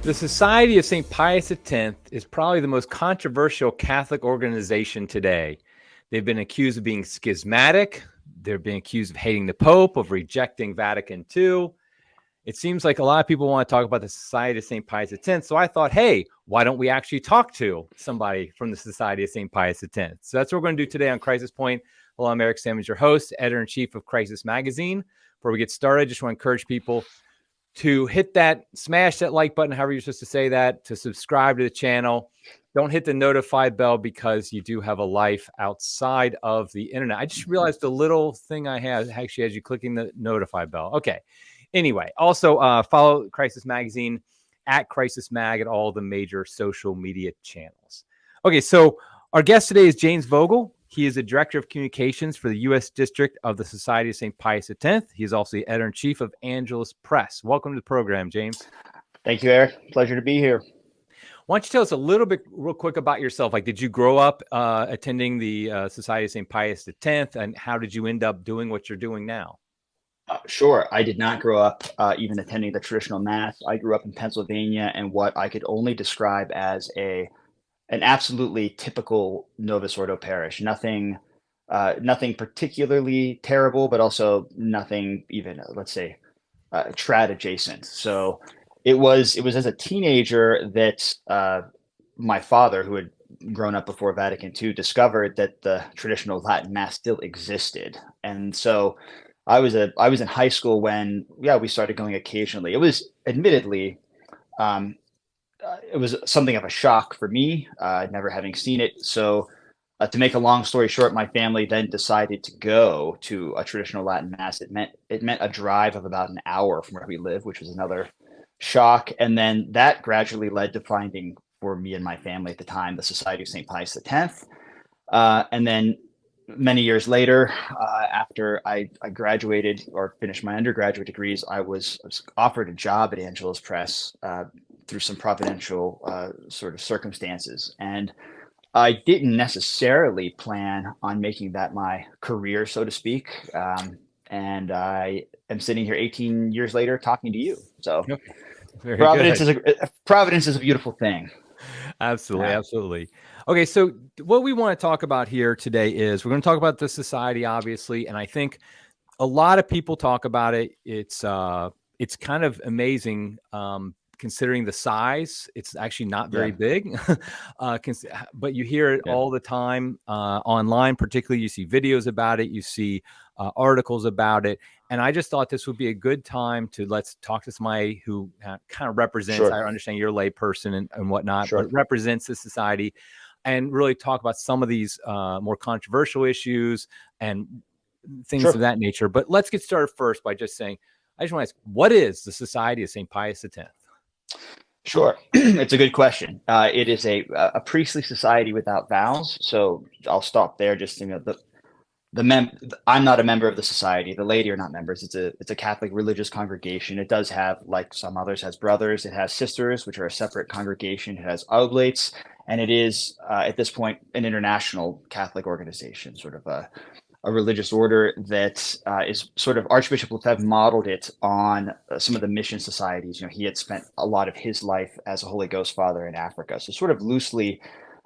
The Society of St. Pius X is probably the most controversial Catholic organization today. They've been accused of being schismatic. They're being accused of hating the Pope, of rejecting Vatican II. It seems like a lot of people want to talk about the Society of St. Pius X. So I thought, hey, why don't we actually talk to somebody from the Society of St. Pius X? So that's what we're going to do today on Crisis Point. Hello, I'm Eric Sammons, your host, editor-in-chief of Crisis Magazine. Before we get started, I just want to encourage people to hit that, smash that like button, however you're supposed to say that, to subscribe to the channel. Don't hit the notify bell because you do have a life outside of the internet. I just realized the little thing I have actually has you clicking the notify bell. Okay. Anyway, also follow Crisis Magazine at Crisis Mag at all the major social media channels. Okay, so our guest today is James Vogel. He is the Director of Communications for the U.S. District of the Society of St. Pius X. He is also the Editor-in-Chief of Angelus Press. Welcome to the program, James. Thank you, Eric. Pleasure to be here. Why don't you tell us a little bit real quick about yourself? Like, did you grow up attending the Society of St. Pius X, and how did you end up doing what you're doing now? Sure. I did not grow up even attending the traditional mass. I grew up in Pennsylvania in what I could only describe as an absolutely typical Novus Ordo parish. Nothing particularly terrible, but also nothing even, let's say, trad adjacent. So it was as a teenager that my father, who had grown up before Vatican II, discovered that the traditional Latin mass still existed, and so I was in high school when we started going occasionally. It was admittedly it was something of a shock for me, never having seen it. So to make a long story short, my family then decided to go to a traditional Latin mass. It meant a drive of about an hour from where we live, which was another shock. And then that gradually led to finding, for me and my family at the time, the Society of St. Pius X. And then many years later, after I graduated or finished my undergraduate degrees, I was offered a job at Angelus Press through some providential sort of circumstances. And I didn't necessarily plan on making that my career, so to speak. And I am sitting here 18 years later talking to you. So Very Providence good. Providence is a beautiful thing. Absolutely, absolutely. Okay, so what we want to talk about here today is we're going to talk about the society, obviously, and I think a lot of people talk about it. It's kind of amazing considering the size. It's actually not very big, but you hear it all the time online. Particularly, you see videos about it, you see articles about it. And I just thought this would be a good time to let's talk to somebody who kind of represents, I understand you're a lay person and whatnot, but represents the society and really talk about some of these more controversial issues and things of that nature. But let's get started first by just saying, I just want to ask, what is the Society of St. Pius X? Sure. It's a good question. It is a priestly society without vows. So I'll stop there. Just, I'm not a member of the society. The laity are not members. It's a Catholic religious congregation. It does have, like some others, has brothers. It has sisters, which are a separate congregation. It has oblates, and it is at this point an international Catholic organization, sort of a religious order that is sort of Archbishop Lefebvre modeled it on some of the mission societies. He had spent a lot of his life as a Holy Ghost father in Africa, so sort of loosely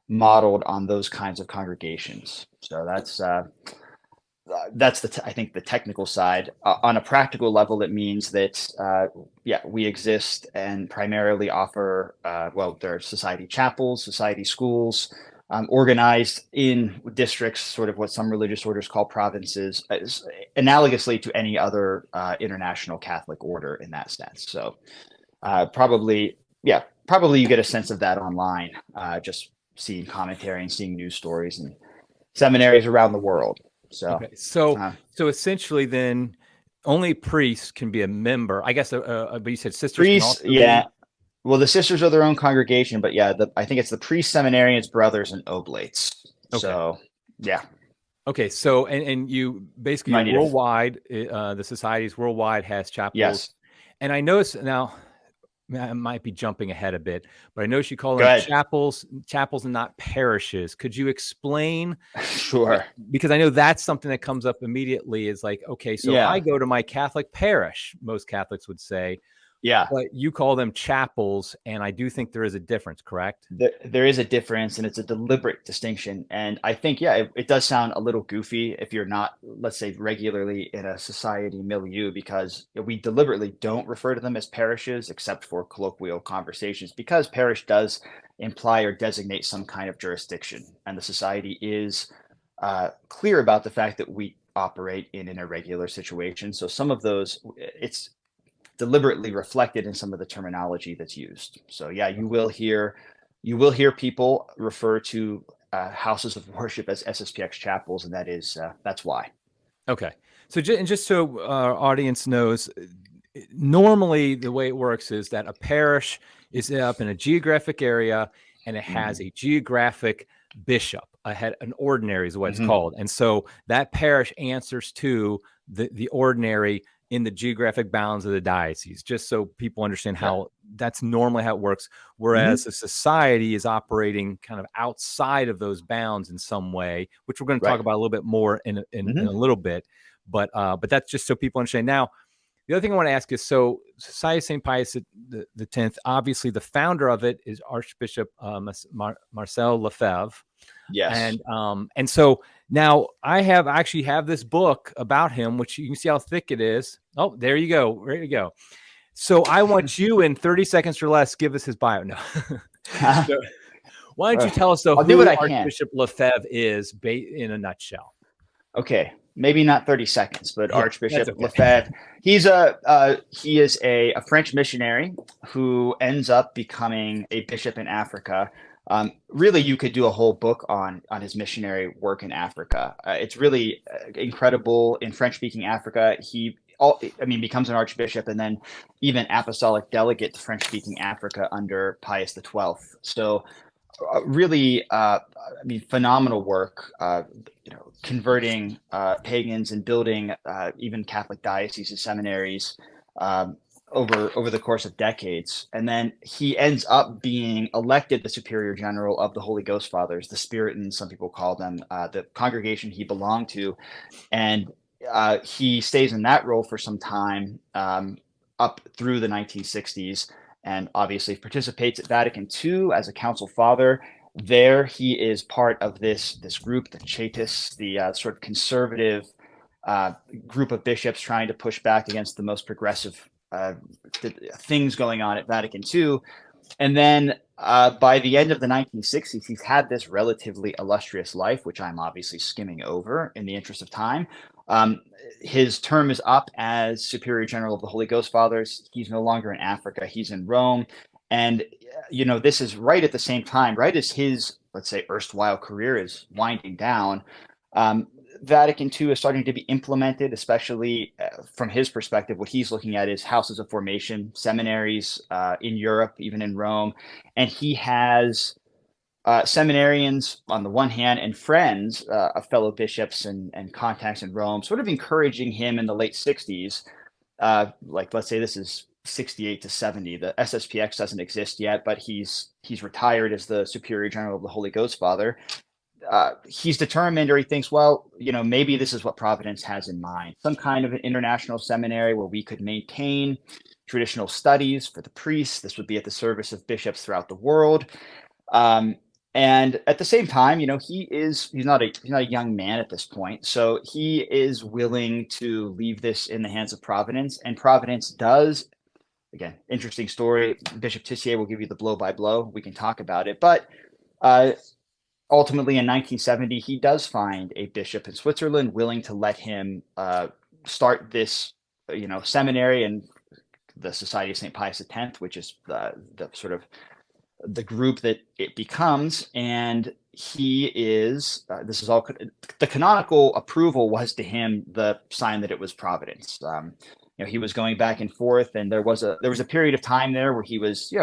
modeled on those kinds of congregations. So that's I think the technical side. On a practical level, it means that we exist and primarily offer there are society chapels, society schools, organized in districts, sort of what some religious orders call provinces, analogously to any other international Catholic order in that sense. So probably you get a sense of that online, just seeing commentary and seeing news stories and seminaries around the world. So, so essentially, then only priests can be a member. I guess, but you said sisters. Priests, can also be... Well, the sisters are their own congregation, but I think it's the priests, seminarians, brothers, and oblates. Okay. So, Okay, so and you basically worldwide, the societies worldwide has chapels. Yes. And I noticed now, I might be jumping ahead a bit, but I know you call them chapels and not parishes. Could you explain? Sure. Because I know that's something that comes up immediately is like, okay, so I go to my Catholic parish, most Catholics would say. Yeah. but you call them chapels, and I do think there is a difference, correct? There is a difference, and it's a deliberate distinction. And I think, yeah, it does sound a little goofy if you're not, let's say, regularly in a society milieu, because we deliberately don't refer to them as parishes except for colloquial conversations, because parish does imply or designate some kind of jurisdiction. And the society is clear about the fact that we operate in an irregular situation. So some of those, it's deliberately reflected in some of the terminology that's used. So yeah, you will hear people refer to houses of worship as SSPX chapels, and that's why. Okay. So just so our audience knows, normally the way it works is that a parish is up in a geographic area and it has a geographic bishop, an ordinary is what it's Mm-hmm. called. And so that parish answers to the ordinary in the geographic bounds of the diocese, just so people understand Yeah. how that's normally how it works. Mm-hmm. Whereas a society is operating kind of outside of those bounds in some way, which we're going to talk Right. about a little bit more in a Mm-hmm. little bit. But that's just so people understand. Now, the other thing I want to ask is, so Society of St. Pius the 10th, obviously the founder of it is Archbishop Marcel Lefebvre. Yes. And so now I actually have this book about him, which you can see how thick it is. Oh, there you go. There you go. So I want you in 30 seconds or less, give us his bio. No. So why don't you tell us though I'll do what who I can. Archbishop Lefebvre is in a nutshell? Okay, maybe not 30 seconds, but Yeah, that's Archbishop okay. Lefebvre, he is a French missionary who ends up becoming a bishop in Africa. Really, you could do a whole book on his missionary work in Africa. It's really incredible. In French-speaking Africa, becomes an archbishop and then even apostolic delegate to French-speaking Africa under Pius XII. So really, phenomenal work. Converting pagans and building even Catholic dioceses and seminaries um, over the course of decades. And then he ends up being elected the Superior General of the Holy Ghost Fathers, the Spiritans, some people call them, the congregation he belonged to, and he stays in that role for some time up through the 1960s, and obviously participates at Vatican II as a council father. There, he is part of this group, the Chatists, the sort of conservative group of bishops trying to push back against the most progressive things going on at Vatican II. And then by the end of the 1960s, he's had this relatively illustrious life, which I'm obviously skimming over in the interest of time. Um, his term is up as Superior General of the Holy Ghost Fathers. He's no longer in Africa, he's in Rome. And, this is right at the same time, right as his, let's say, erstwhile career is winding down. Um, Vatican II is starting to be implemented, especially from his perspective. What he's looking at is houses of formation, seminaries in Europe, even in Rome. And he has seminarians on the one hand and friends of fellow bishops and contacts in Rome, sort of encouraging him in the late 60s. Like, let's say this is 68 to 70. The SSPX doesn't exist yet, but he's retired as the Superior General of the Holy Ghost Father. He's determined, or he thinks, well, maybe this is what Providence has in mind, some kind of an international seminary where we could maintain traditional studies for the priests. This would be at the service of bishops throughout the world. And at the same time, he's not a young man at this point, so he is willing to leave this in the hands of Providence, and Providence does. Again, interesting story. Bishop Tissier will give you the blow by blow. We can talk about it, but ultimately in 1970, he does find a bishop in Switzerland willing to let him start this, seminary and the Society of St. Pius X, which is the sort of the group that it becomes. And he is, this is all, the canonical approval was to him the sign that it was Providence. He was going back and forth, and there was a period of time there where he was,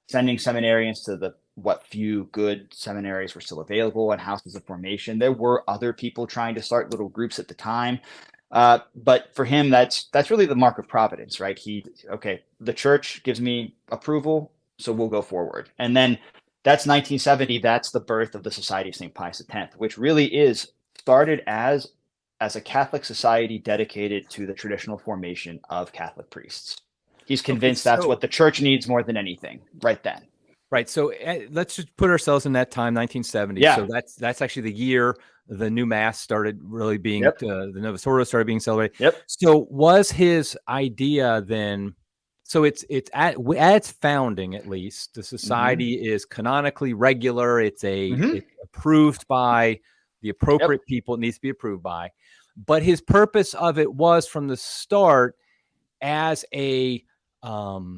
sending seminarians to what few good seminaries were still available and houses of formation. There were other people trying to start little groups at the time. But for him, that's really the mark of Providence, right? The church gives me approval, so we'll go forward. And then that's 1970. That's the birth of the Society of St. Pius X, which really is started as a Catholic society dedicated to the traditional formation of Catholic priests. He's Okay, convinced that's what the church needs more than anything right then. right. So let's just put ourselves in that time, 1970. Yeah. So that's actually the year the new mass started really being, Yep. the Novus Ordo started being celebrated. Yep. So was his idea then, so it's at its founding, at least, the society is canonically regular. It's approved by the appropriate people it needs to be approved by. But his purpose of it was from the start as a, I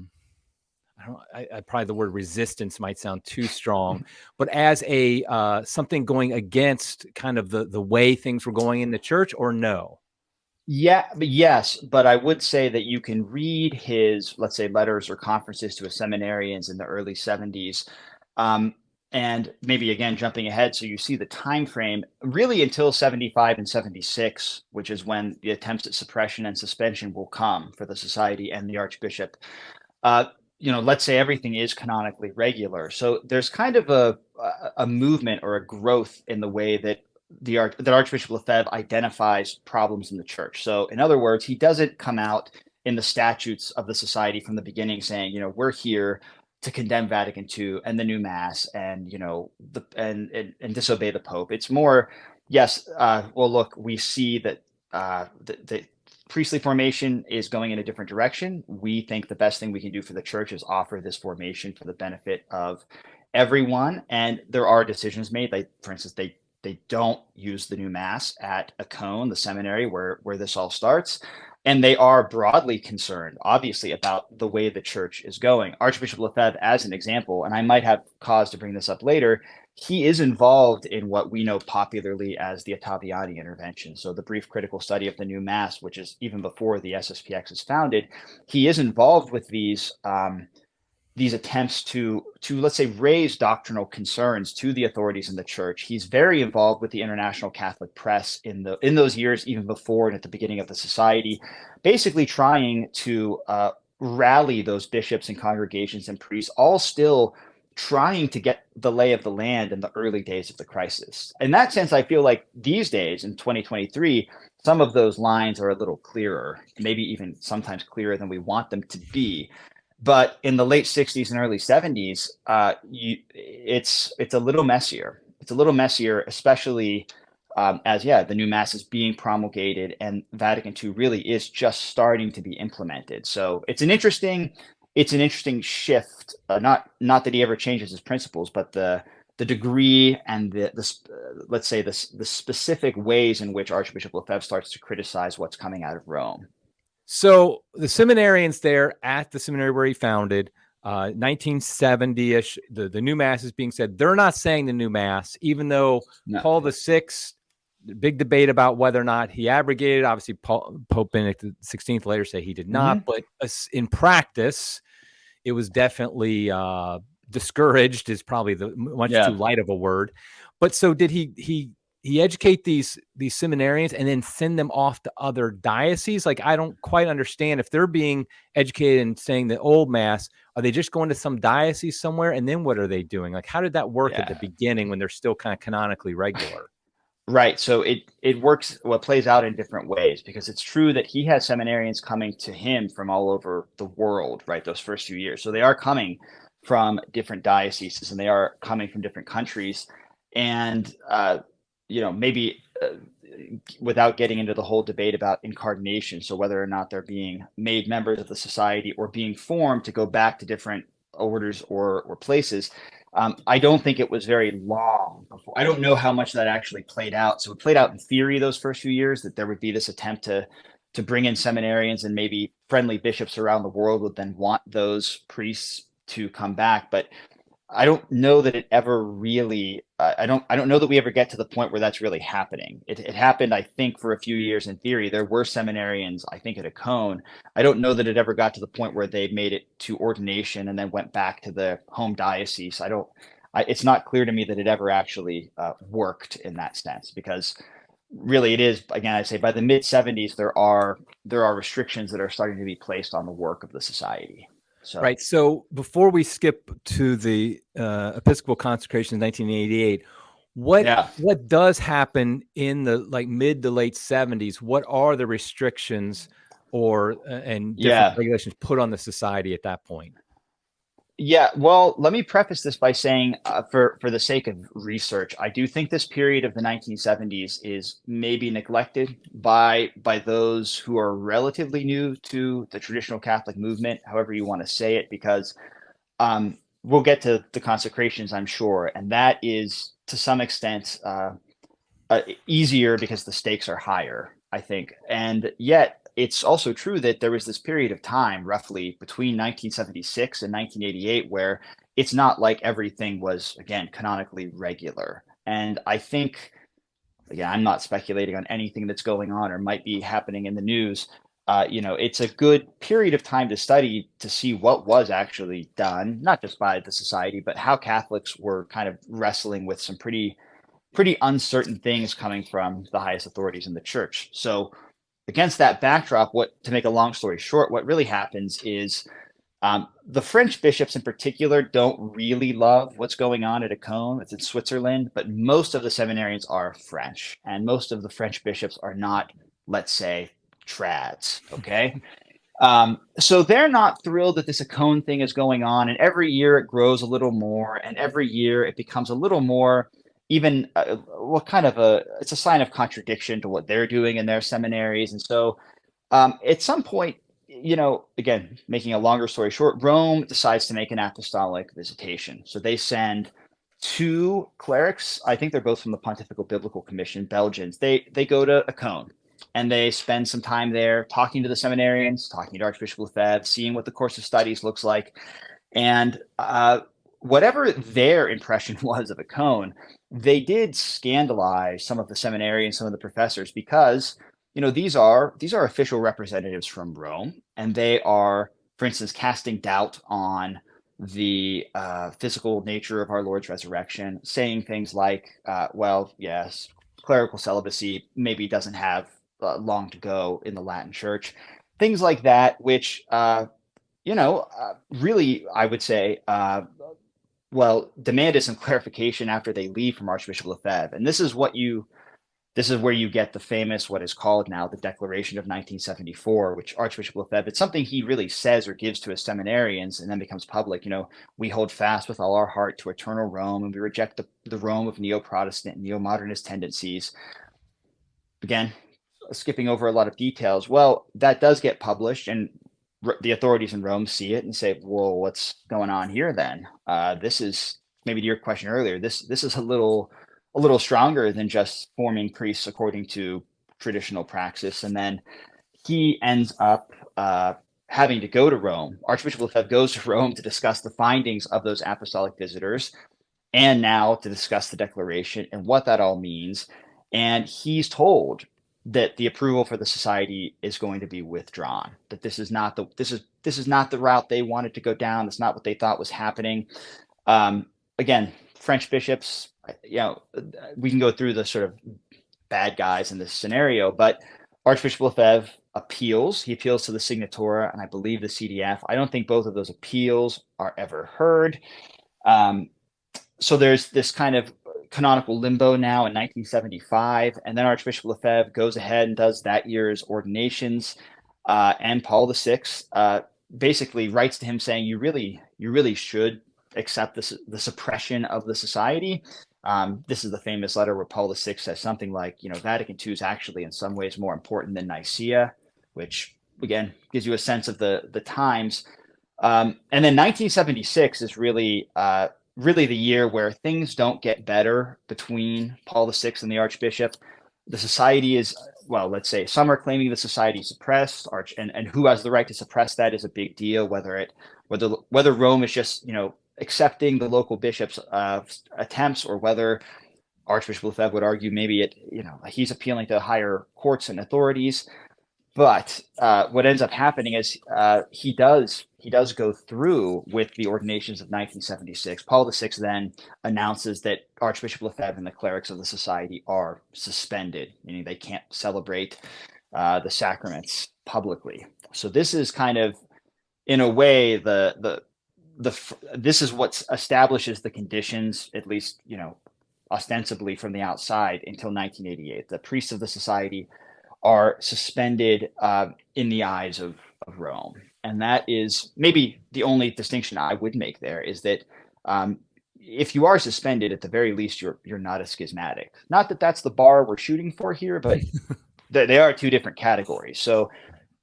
probably the word resistance might sound too strong, but as a something going against kind of the way things were going in the church, or no? Yeah, but yes, but I would say that you can read his, let's say, letters or conferences to his seminarians in the early 70s. And maybe again jumping ahead, so you see the time frame really until 75 and 76, which is when the attempts at suppression and suspension will come for the society and the archbishop. Let's say everything is canonically regular. So there's kind of a movement or a growth in the way that that Archbishop Lefebvre identifies problems in the church. So in other words, he doesn't come out in the statutes of the society from the beginning saying, we're here to condemn Vatican II and the new mass and, and disobey the Pope. It's more, yes, well, look, we see that the priestly formation is going in a different direction. We think the best thing we can do for the church is offer this formation for the benefit of everyone. And there are decisions made. Like, for instance, they don't use the new mass at Acon, the seminary where this all starts. And they are broadly concerned, obviously, about the way the church is going. Archbishop Lefebvre, as an example, and I might have cause to bring this up later, he is involved in what we know popularly as the Ottaviani intervention. So the brief critical study of the new mass, which is even before the SSPX is founded. He is involved with these attempts to let's say raise doctrinal concerns to the authorities in the church. He's very involved with the international Catholic press in those years, even before and at the beginning of the society, basically trying to rally those bishops and congregations and priests, all still trying to get the lay of the land in the early days of the crisis. In that sense, I feel like these days in 2023, some of those lines are a little clearer, maybe even sometimes clearer than we want them to be. But in the late 60s and early 70s, it's a little messier. It's a little messier, especially as the new mass is being promulgated and Vatican II really is just starting to be implemented. So it's an interesting shift. Not that he ever changes his principles, but the degree and let's say the specific ways in which Archbishop Lefebvre starts to criticize what's coming out of Rome. So the seminarians there at the seminary where he founded, 1970-ish, the new mass is being said. They're not saying the new mass, even though Paul VI, big debate about whether or not he abrogated. Obviously, Pope Benedict XVI later said he did not, but in practice, it was definitely discouraged. Is probably the much too light of a word. But so did he educate these seminarians and then send them off to other dioceses? Like, I don't quite understand if they're being educated and saying the old mass, are they just going to some diocese somewhere? And then what are they doing? Like, how did that work at the beginning when they're still kind of canonically regular? Right. So it works, what plays out in different ways, because it's true that he has seminarians coming to him from all over the world, right? Those first few years. So they are coming from different dioceses and they are coming from different countries. And, maybe without getting into the whole debate about incarnation, so whether or not they're being made members of the society or being formed to go back to different orders or places, I don't think it was very long before. I don't know how much that actually played out. So it played out in theory those first few years, that there would be this attempt to bring in seminarians, and maybe friendly bishops around the world would then want those priests to come back. But I don't know that it ever really, I don't know that we ever get to the point where that's really happening. It happened, I think, for a few years in theory. There were seminarians, I think, at Acon. I don't know that it ever got to the point where they made it to ordination and then went back to the home diocese. It's not clear to me that it ever actually worked in that sense, because really it is, again, I'd say by the mid 70s, there are restrictions that are starting to be placed on the work of the society. So. Right. So before we skip to the Episcopal consecration in 1988, what does happen in the mid to late 70s? What are the restrictions or and different Yeah. regulations put on the society at that point? Yeah, well, let me preface this by saying, for the sake of research, I do think this period of the 1970s is maybe neglected by those who are relatively new to the traditional Catholic movement, however you want to say it, because we'll get to the consecrations, I'm sure, and that is to some extent easier because the stakes are higher, I think. And yet, it's also true that there was this period of time, roughly between 1976 and 1988, where it's not like everything was, again, canonically regular. And I think, again, I'm not speculating on anything that's going on or might be happening in the news. It's a good period of time to study to see what was actually done, not just by the society, but how Catholics were kind of wrestling with some pretty uncertain things coming from the highest authorities in the church. So against that backdrop, to make a long story short, what really happens is the French bishops in particular don't really love what's going on at Econ. It's in Switzerland, but most of the seminarians are French, and most of the French bishops are not, let's say, trads. Okay. So they're not thrilled that this Econ thing is going on, and every year it grows a little more, and every year it becomes a little more even it's a sign of contradiction to what they're doing in their seminaries. And so at some point, again, making a longer story short, Rome decides to make an apostolic visitation. So they send two clerics. I think they're both from the Pontifical Biblical Commission, Belgians. They go to Econ and they spend some time there talking to the seminarians, talking to Archbishop Lefebvre, seeing what the course of studies looks like. And whatever their impression was of Econ, they did scandalize some of the seminarians, some of the professors, because these are official representatives from Rome, and they are, for instance, casting doubt on the physical nature of our Lord's resurrection, saying things like, well, yes, clerical celibacy maybe doesn't have long to go in the Latin Church, things like that, which really, I would say, demanded some clarification after they leave from Archbishop Lefebvre. And this is where you get the famous, what is called now the Declaration of 1974, which Archbishop Lefebvre, it's something he really says or gives to his seminarians and then becomes public. We hold fast with all our heart to eternal Rome, and we reject the Rome of neo-Protestant and neo-modernist tendencies. Again, skipping over a lot of details. Well, that does get published, and the authorities in Rome see it and say, "Whoa, what's going on here?" Then this is, maybe to your question earlier. This is a little stronger than just forming priests according to traditional praxis. And then he ends up having to go to Rome. Archbishop Lefebvre goes to Rome to discuss the findings of those apostolic visitors, and now to discuss the declaration and what that all means. And he's told that the approval for the society is going to be withdrawn, that this is not the route they wanted to go down. That's not what they thought was happening. Again, French bishops, we can go through the sort of bad guys in this scenario, but Archbishop Lefebvre appeals. He appeals to the Signatura and I believe the CDF. I don't think both of those appeals are ever heard. So there's this kind of canonical limbo now in 1975, and then Archbishop Lefebvre goes ahead and does that year's ordinations, and Paul VI basically writes to him saying, you really should accept the suppression of the society. This is the famous letter where Paul VI says something like, Vatican II is actually in some ways more important than Nicaea, which again gives you a sense of the times. And then 1976 is really the year where things don't get better between Paul VI and the Archbishop. The society is, well, let's say some are claiming the society is suppressed, and who has the right to suppress that is a big deal. Whether Rome is just accepting the local bishops' attempts, or whether Archbishop Lefebvre would argue maybe he's appealing to higher courts and authorities. But what ends up happening is he does go through with the ordinations of 1976. Paul VI then announces that Archbishop Lefebvre and the clerics of the society are suspended, meaning they can't celebrate the sacraments publicly. So this is kind of, in a way, this is what establishes the conditions, at least ostensibly from the outside, until 1988. The priests of the society are suspended in the eyes of Rome. And that is maybe the only distinction I would make there, is that if you are suspended, at the very least, you're not a schismatic. Not that that's the bar we're shooting for here, but they are two different categories. So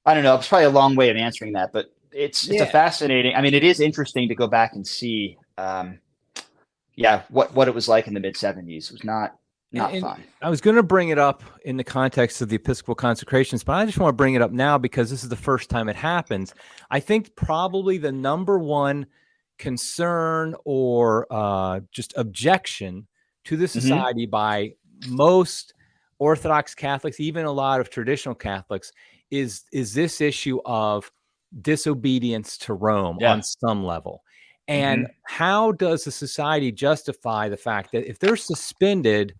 I don't know. It's probably a long way of answering that, but it's a fascinating. I mean, it is interesting to go back and see, what it was like in the mid 70s. It was not fun. I was going to bring it up in the context of the Episcopal consecrations, but I just want to bring it up now because this is the first time it happens. I think probably the number one concern or just objection to the society by most Orthodox Catholics, even a lot of traditional Catholics, is this issue of disobedience to Rome on some level. And how does the society justify the fact that if they're suspended,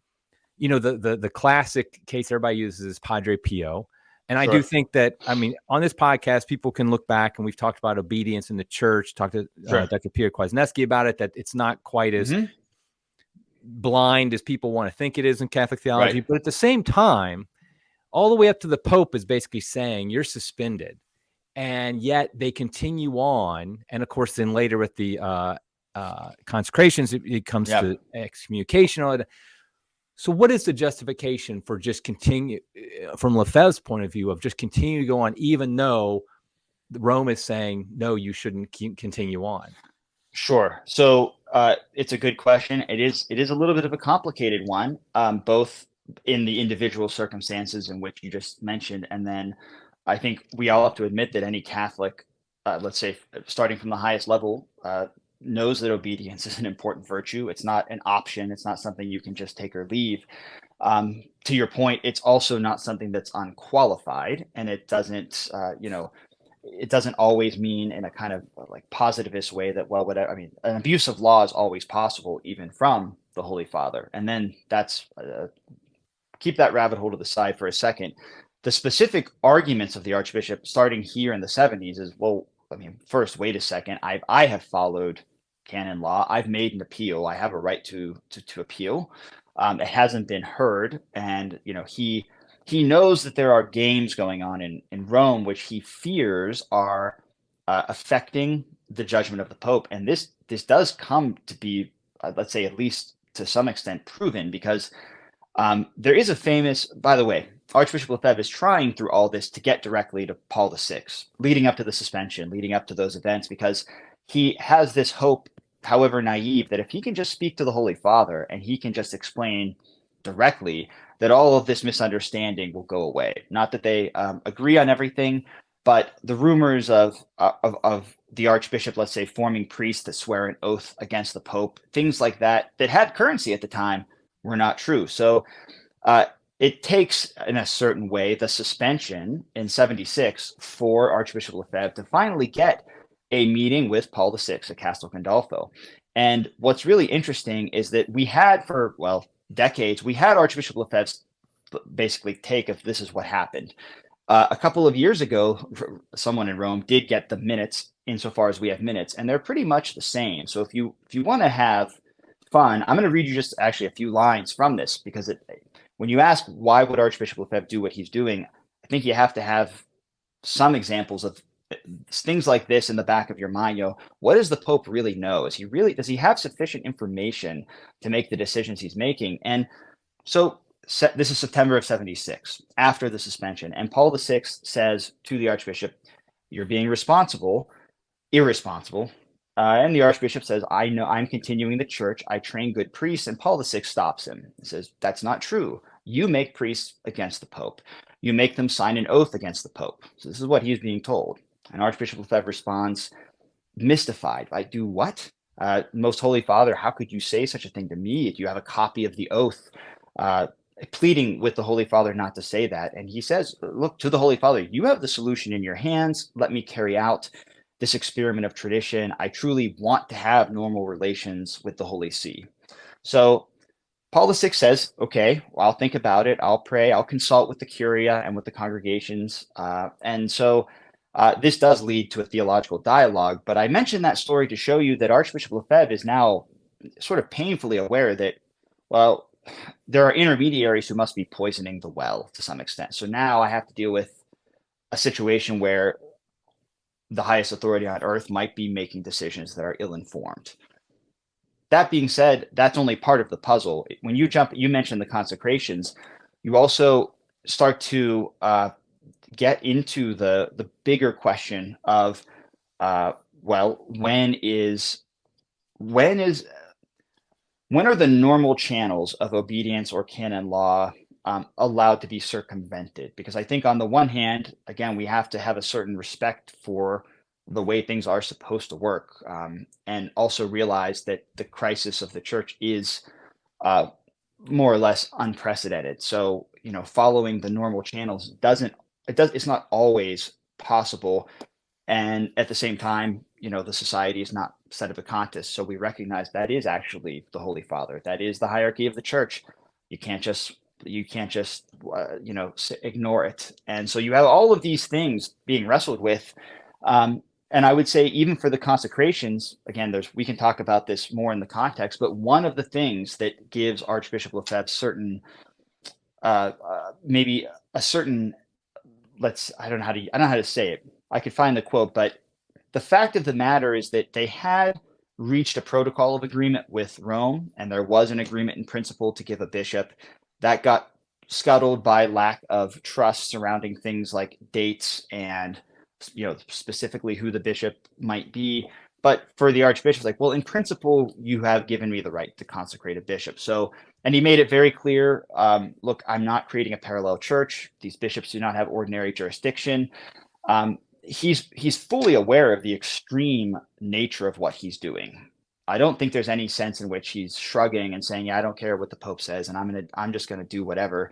the classic case everybody uses is Padre Pio. And I do think that, I mean, on this podcast, people can look back, and we've talked about obedience in the church, talked to Dr. Pierre Kwasniewski about it, that it's not quite as blind as people want to think it is in Catholic theology. But at the same time, all the way up to the Pope is basically saying you're suspended. And yet they continue on. And of course, then later with the consecrations, it comes to excommunication. All that. So what is the justification for just continue, from Lefebvre's point of view, of just continue to go on, even though Rome is saying, no, you shouldn't continue on? Sure. So it's a good question. It is a little bit of a complicated one, both in the individual circumstances in which you just mentioned. And then I think we all have to admit that any Catholic, let's say, starting from the highest level, knows that obedience is an important virtue. It's not an option. It's not something you can just take or leave. To your point, it's also not something that's unqualified, and it doesn't, it doesn't always mean in a kind of like positivist way that, well, whatever. I mean, an abuse of law is always possible, even from the Holy Father. And then that's keep that rabbit hole to the side for a second. The specific arguments of the Archbishop starting here in the 70s is, well, I mean, first, wait a second. I have followed canon law. I've made an appeal. I have a right to appeal. It hasn't been heard. And, he knows that there are games going on in Rome, which he fears are affecting the judgment of the Pope. And this does come to be, let's say, at least to some extent, proven, because there is a famous, by the way, Archbishop Lefebvre is trying through all this to get directly to Paul VI, leading up to the suspension, leading up to those events, because he has this hope, however naive, that if he can just speak to the Holy Father and he can just explain directly, that all of this misunderstanding will go away. Not that they agree on everything, but the rumors of the Archbishop, let's say, forming priests that swear an oath against the Pope, things like that had currency at the time, were not true. So it takes, in a certain way, the suspension in 76 for Archbishop Lefebvre to finally get a meeting with Paul VI at Castel Gandolfo. And what's really interesting is that we had, for, decades, we had Archbishop Lefebvre's basically take of this is what happened. A couple of years ago, someone in Rome did get the minutes, insofar as we have minutes, and they're pretty much the same. So if you want to have fun, I'm going to read you just actually a few lines from this, because when you ask why would Archbishop Lefebvre do what he's doing, I think you have to have some examples of things like this in the back of your mind. What does the Pope really know? Does he have sufficient information to make the decisions he's making? And so this is September of 76, after the suspension, and Paul VI says to the Archbishop, "You're being irresponsible." And the Archbishop says, "I know I'm continuing the church. I train good priests." And Paul VI stops him and says, "That's not true. You make priests against the Pope. You make them sign an oath against the Pope." So this is what he's being told. And Archbishop Lefebvre responds, mystified, "I do what? Most Holy Father, how could you say such a thing to me? Do you have a copy of the oath?" Pleading with the Holy Father not to say that. And he says, "Look, to the Holy Father, you have the solution in your hands. Let me carry out this experiment of tradition. I truly want to have normal relations with the Holy See." So Paul VI says, "Okay, well, I'll think about it. I'll pray. I'll consult with the curia and with the congregations." And so this does lead to a theological dialogue. But I mentioned that story to show you that Archbishop Lefebvre is now sort of painfully aware that, well, there are intermediaries who must be poisoning the well to some extent. So now I have to deal with a situation where the highest authority on earth might be making decisions that are ill-informed. That being said, that's only part of the puzzle. When you mentioned the consecrations, you also start to get into the bigger question of, well, when are the normal channels of obedience or canon law allowed to be circumvented? Because I think on the one hand, again, we have to have a certain respect for the way things are supposed to work, and also realize that the crisis of the church is more or less unprecedented. So, following the normal channels it's not always possible. And at the same time, the society is not sedevacantist. So we recognize that is actually the Holy Father. That is the hierarchy of the church. You can't just ignore it. And so you have all of these things being wrestled with. And I would say even for the consecrations, again, we can talk about this more in the context, but one of the things that gives Archbishop Lefebvre certain, maybe a certain, I don't know how to say it. I could find the quote, but the fact of the matter is that they had reached a protocol of agreement with Rome, and there was an agreement in principle to give a bishop. That got scuttled by lack of trust surrounding things like dates and, specifically who the bishop might be. But for the archbishop, like, well, in principle, you have given me the right to consecrate a bishop. So, and he made it very clear, look, I'm not creating a parallel church. These bishops do not have ordinary jurisdiction. He's fully aware of the extreme nature of what he's doing. I don't think there's any sense in which he's shrugging and saying, yeah, I don't care what the Pope says, and I'm just gonna do whatever.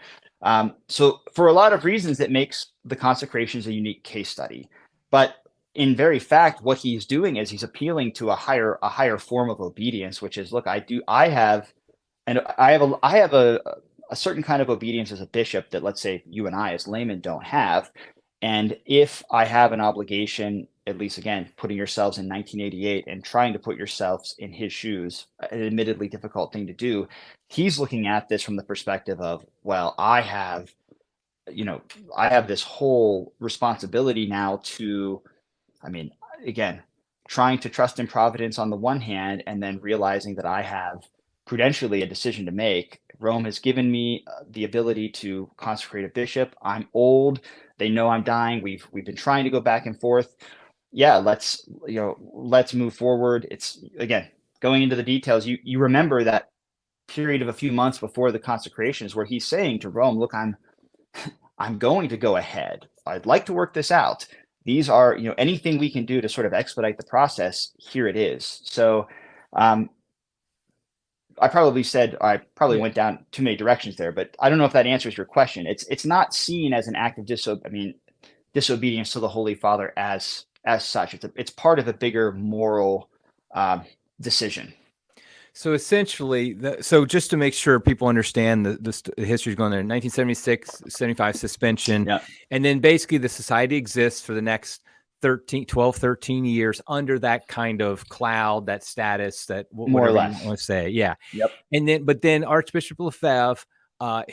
So for a lot of reasons, it makes the consecrations a unique case study. But in very fact, what he's doing is he's appealing to a higher form of obedience, which is, look, I have a certain kind of obedience as a bishop that, let's say, you and I as laymen don't have. And if I have an obligation, at least, again, putting yourselves in 1988 and trying to put yourselves in his shoes, an admittedly difficult thing to do, he's looking at this from the perspective of, well, I have this whole responsibility now to, again, trying to trust in providence on the one hand, and then realizing that I have prudentially a decision to make. Rome has given me the ability to consecrate a bishop. I'm old. They know I'm dying. We've been trying to go back and forth. Yeah, let's move forward. It's, again, going into the details. You remember that period of a few months before the consecrations where he's saying to Rome, look, I'm going to go ahead. I'd like to work this out. These are, anything we can do to sort of expedite the process, here it is. So I probably went down too many directions there, but I don't know if that answers your question. It's not seen as an act of disobedience to the Holy Father as such. It's part of a bigger moral decision. So essentially, so just to make sure people understand the history is going there, 1976, 75 suspension. Yeah. And then basically the society exists for the next 12, 13 years under that kind of cloud, that status, that more or less, you want to say. Yeah. Yep. And then Archbishop Lefebvre,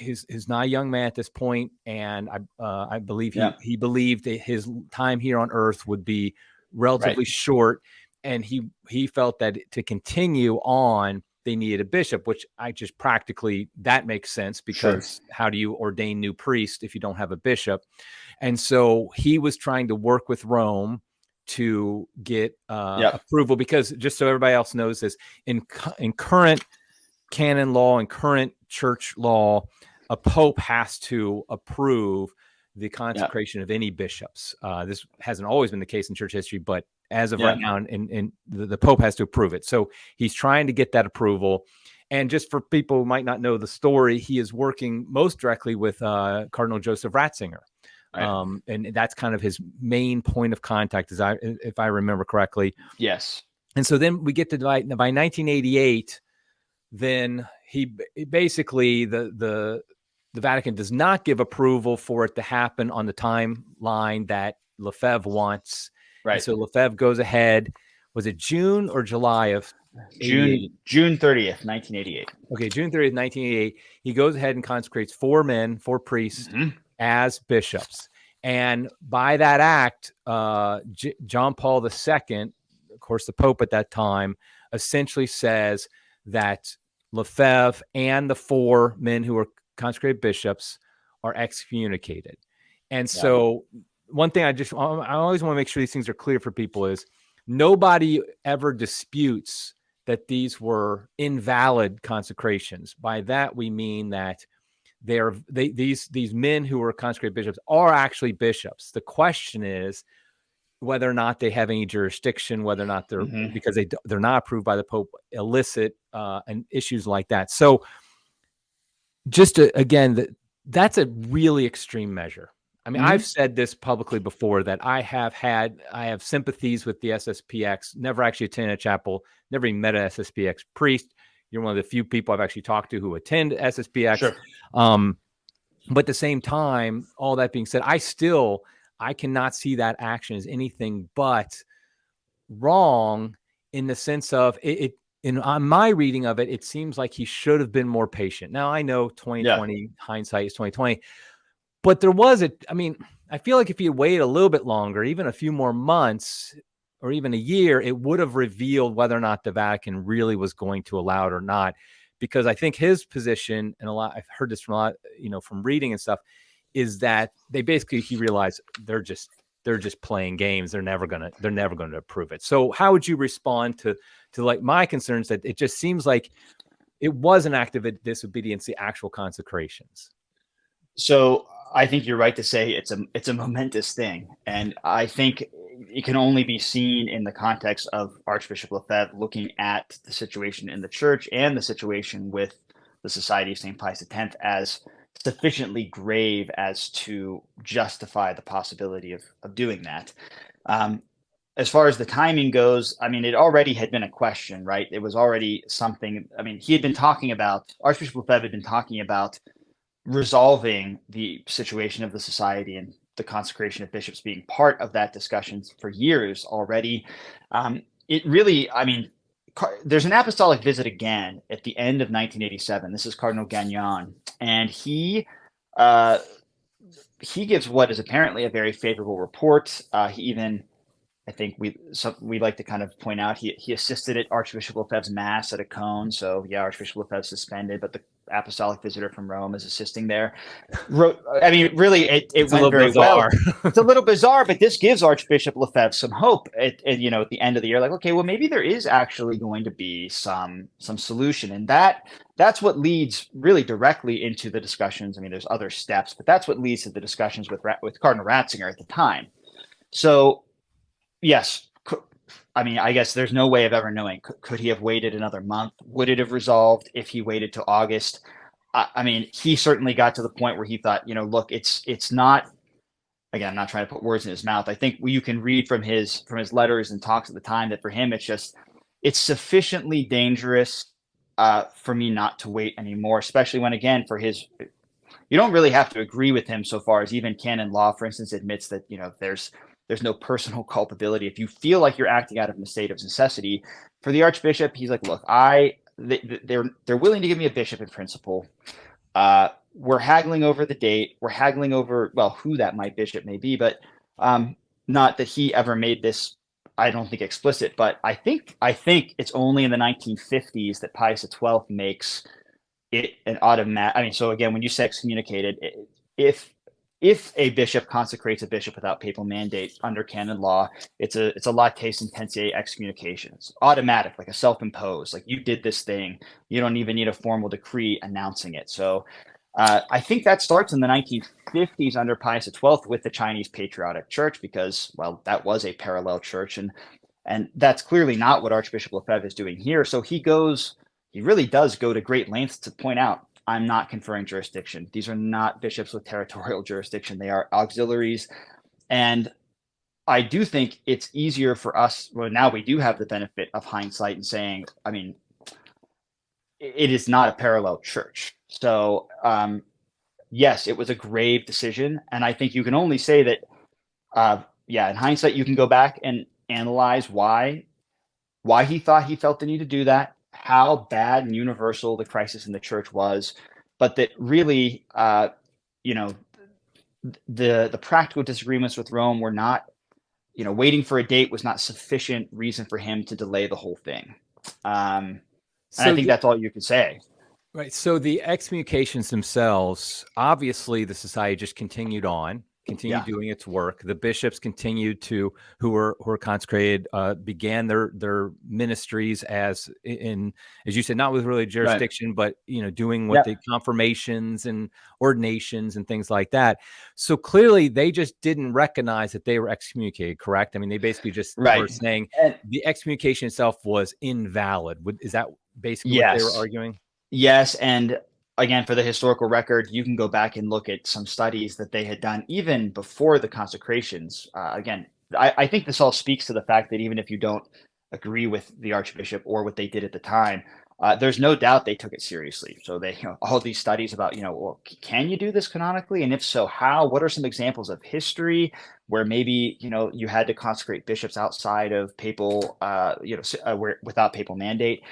who's not a young man at this point, and I believe he believed that his time here on earth would be relatively short. And he felt that to continue on, they needed a bishop, which that makes sense, because how do you ordain new priests if you don't have a bishop? And so he was trying to work with Rome to get approval, because just so everybody else knows this, in current canon law and current church law, a pope has to approve the consecration of any bishops. This hasn't always been the case in church history, but as of right now, and the Pope has to approve it. So he's trying to get that approval. And just for people who might not know the story, he is working most directly with Cardinal Joseph Ratzinger. Right. And that's kind of his main point of contact, if I remember correctly. Yes. And so then we get to by 1988, then he basically, the Vatican does not give approval for it to happen on the timeline that Lefebvre wants. Right. And so Lefebvre goes ahead. Was it June or July of June 30th, 1988. Okay, June 30th, 1988. He goes ahead and consecrates 4 priests as bishops. And by that act, John Paul II, of course, the Pope at that time, essentially says that Lefebvre and the 4 men who were consecrated bishops are excommunicated. And so one thing I always want to make sure these things are clear for people is nobody ever disputes that these were invalid consecrations. By that, we mean that these men who were consecrated bishops are actually bishops. The question is whether or not they have any jurisdiction, whether or not they're because they're not approved by the Pope, illicit, and issues like that. So just again, that's a really extreme measure. I mean, I've said this publicly before that I have sympathies with the SSPX, never actually attended a chapel, never even met an SSPX priest. You're one of the few people I've actually talked to who attend SSPX. Sure. But at the same time, all that being said, I cannot see that action as anything but wrong in the sense of on my reading of it, it seems like he should have been more patient. Now I know 2020 hindsight is 2020, but I feel like if he had waited a little bit longer, even a few more months or even a year, it would have revealed whether or not the Vatican really was going to allow it or not. Because I think his position, and I've heard this from a lot, from reading and stuff, is that he realized they're just playing games. They're never gonna approve it. So how would you respond to like my concerns that it just seems like it was an act of disobedience, the actual consecrations? So I think you're right to say it's a momentous thing, and I think it can only be seen in the context of Archbishop Lefebvre looking at the situation in the church and the situation with the Society of St. Pius X as sufficiently grave as to justify the possibility of doing that. As far as the timing goes, I mean, it already had been a question, right? It was already something. I mean, Archbishop Lefebvre had been talking about resolving the situation of the society and the consecration of bishops being part of that discussion for years already. It really, I mean, there's an apostolic visit again at the end of 1987. This is Cardinal Gagnon, and he gives what is apparently a very favorable report. He even, I think we like to kind of point out, he assisted at Archbishop Lefebvre's mass at a cone. So yeah, Archbishop Lefebvre suspended, but the apostolic visitor from Rome is assisting there. I mean, really, it went very bizarre. Well. It's a little bizarre, but this gives Archbishop Lefebvre some hope at the end of the year. Like, okay, well, maybe there is actually going to be some solution, and that's what leads really directly into the discussions. I mean, there's other steps, but that's what leads to the discussions with Cardinal Ratzinger at the time. So, yes. I mean, I guess there's no way of ever knowing. Could he have waited another month? Would it have resolved if he waited till August? I mean, he certainly got to the point where he thought, look, it's not. Again, I'm not trying to put words in his mouth. I think you can read from his letters and talks at the time that for him, it's sufficiently dangerous for me not to wait anymore. Especially when, again, you don't really have to agree with him so far as even canon law, for instance, admits that there's no personal culpability. If you feel like you're acting out of a state of necessity, for the Archbishop, he's like, look, they're willing to give me a bishop in principle. We're haggling over the date. We're haggling over, well, who that bishop may be, but not that he ever made this, I don't think, explicit. But I think it's only in the 1950s that Pius XII makes it an automatic. I mean, so again, when you say excommunicated, if a bishop consecrates a bishop without papal mandate under canon law, it's a latae sententiae excommunication. It's automatic, like a self-imposed, like you did this thing. You don't even need a formal decree announcing it. So I think that starts in the 1950s under Pius XII with the Chinese Patriotic Church, because, well, that was a parallel church. And that's clearly not what Archbishop Lefebvre is doing here. So he really does go to great lengths to point out, I'm not conferring jurisdiction. These are not bishops with territorial jurisdiction. They are auxiliaries. And I do think it's easier for us. Well, now we do have the benefit of hindsight and saying, I mean, it is not a parallel church. So, yes, it was a grave decision. And I think you can only say that, in hindsight, you can go back and analyze why why he thought he felt the need to do that, how bad and universal the crisis in the church was, but that really, you know, the practical disagreements with Rome were not, waiting for a date was not sufficient reason for him to delay the whole thing. And I So think that's all you could say. right. So the excommunications themselves, obviously, the society just continued Yeah, doing its work. The bishops continued to, who were consecrated, began their ministries as you said, not with really right. jurisdiction, but doing what Yeah, the confirmations and ordinations and things like that. So clearly, they just didn't recognize that they were excommunicated. Correct? I mean, they basically just were right. saying And the excommunication itself was invalid. Is that basically what they were yes, arguing? yes, and again, for the historical record, you can go back and look at some studies that they had done even before the consecrations. Again, I think this all speaks to the fact that even if you don't agree with the archbishop or what they did at the time, there's no doubt they took it seriously. So they, all these studies about, well, can you do this canonically? And if so, how? What are some examples of history where maybe, you had to consecrate bishops outside of papal, without papal mandate?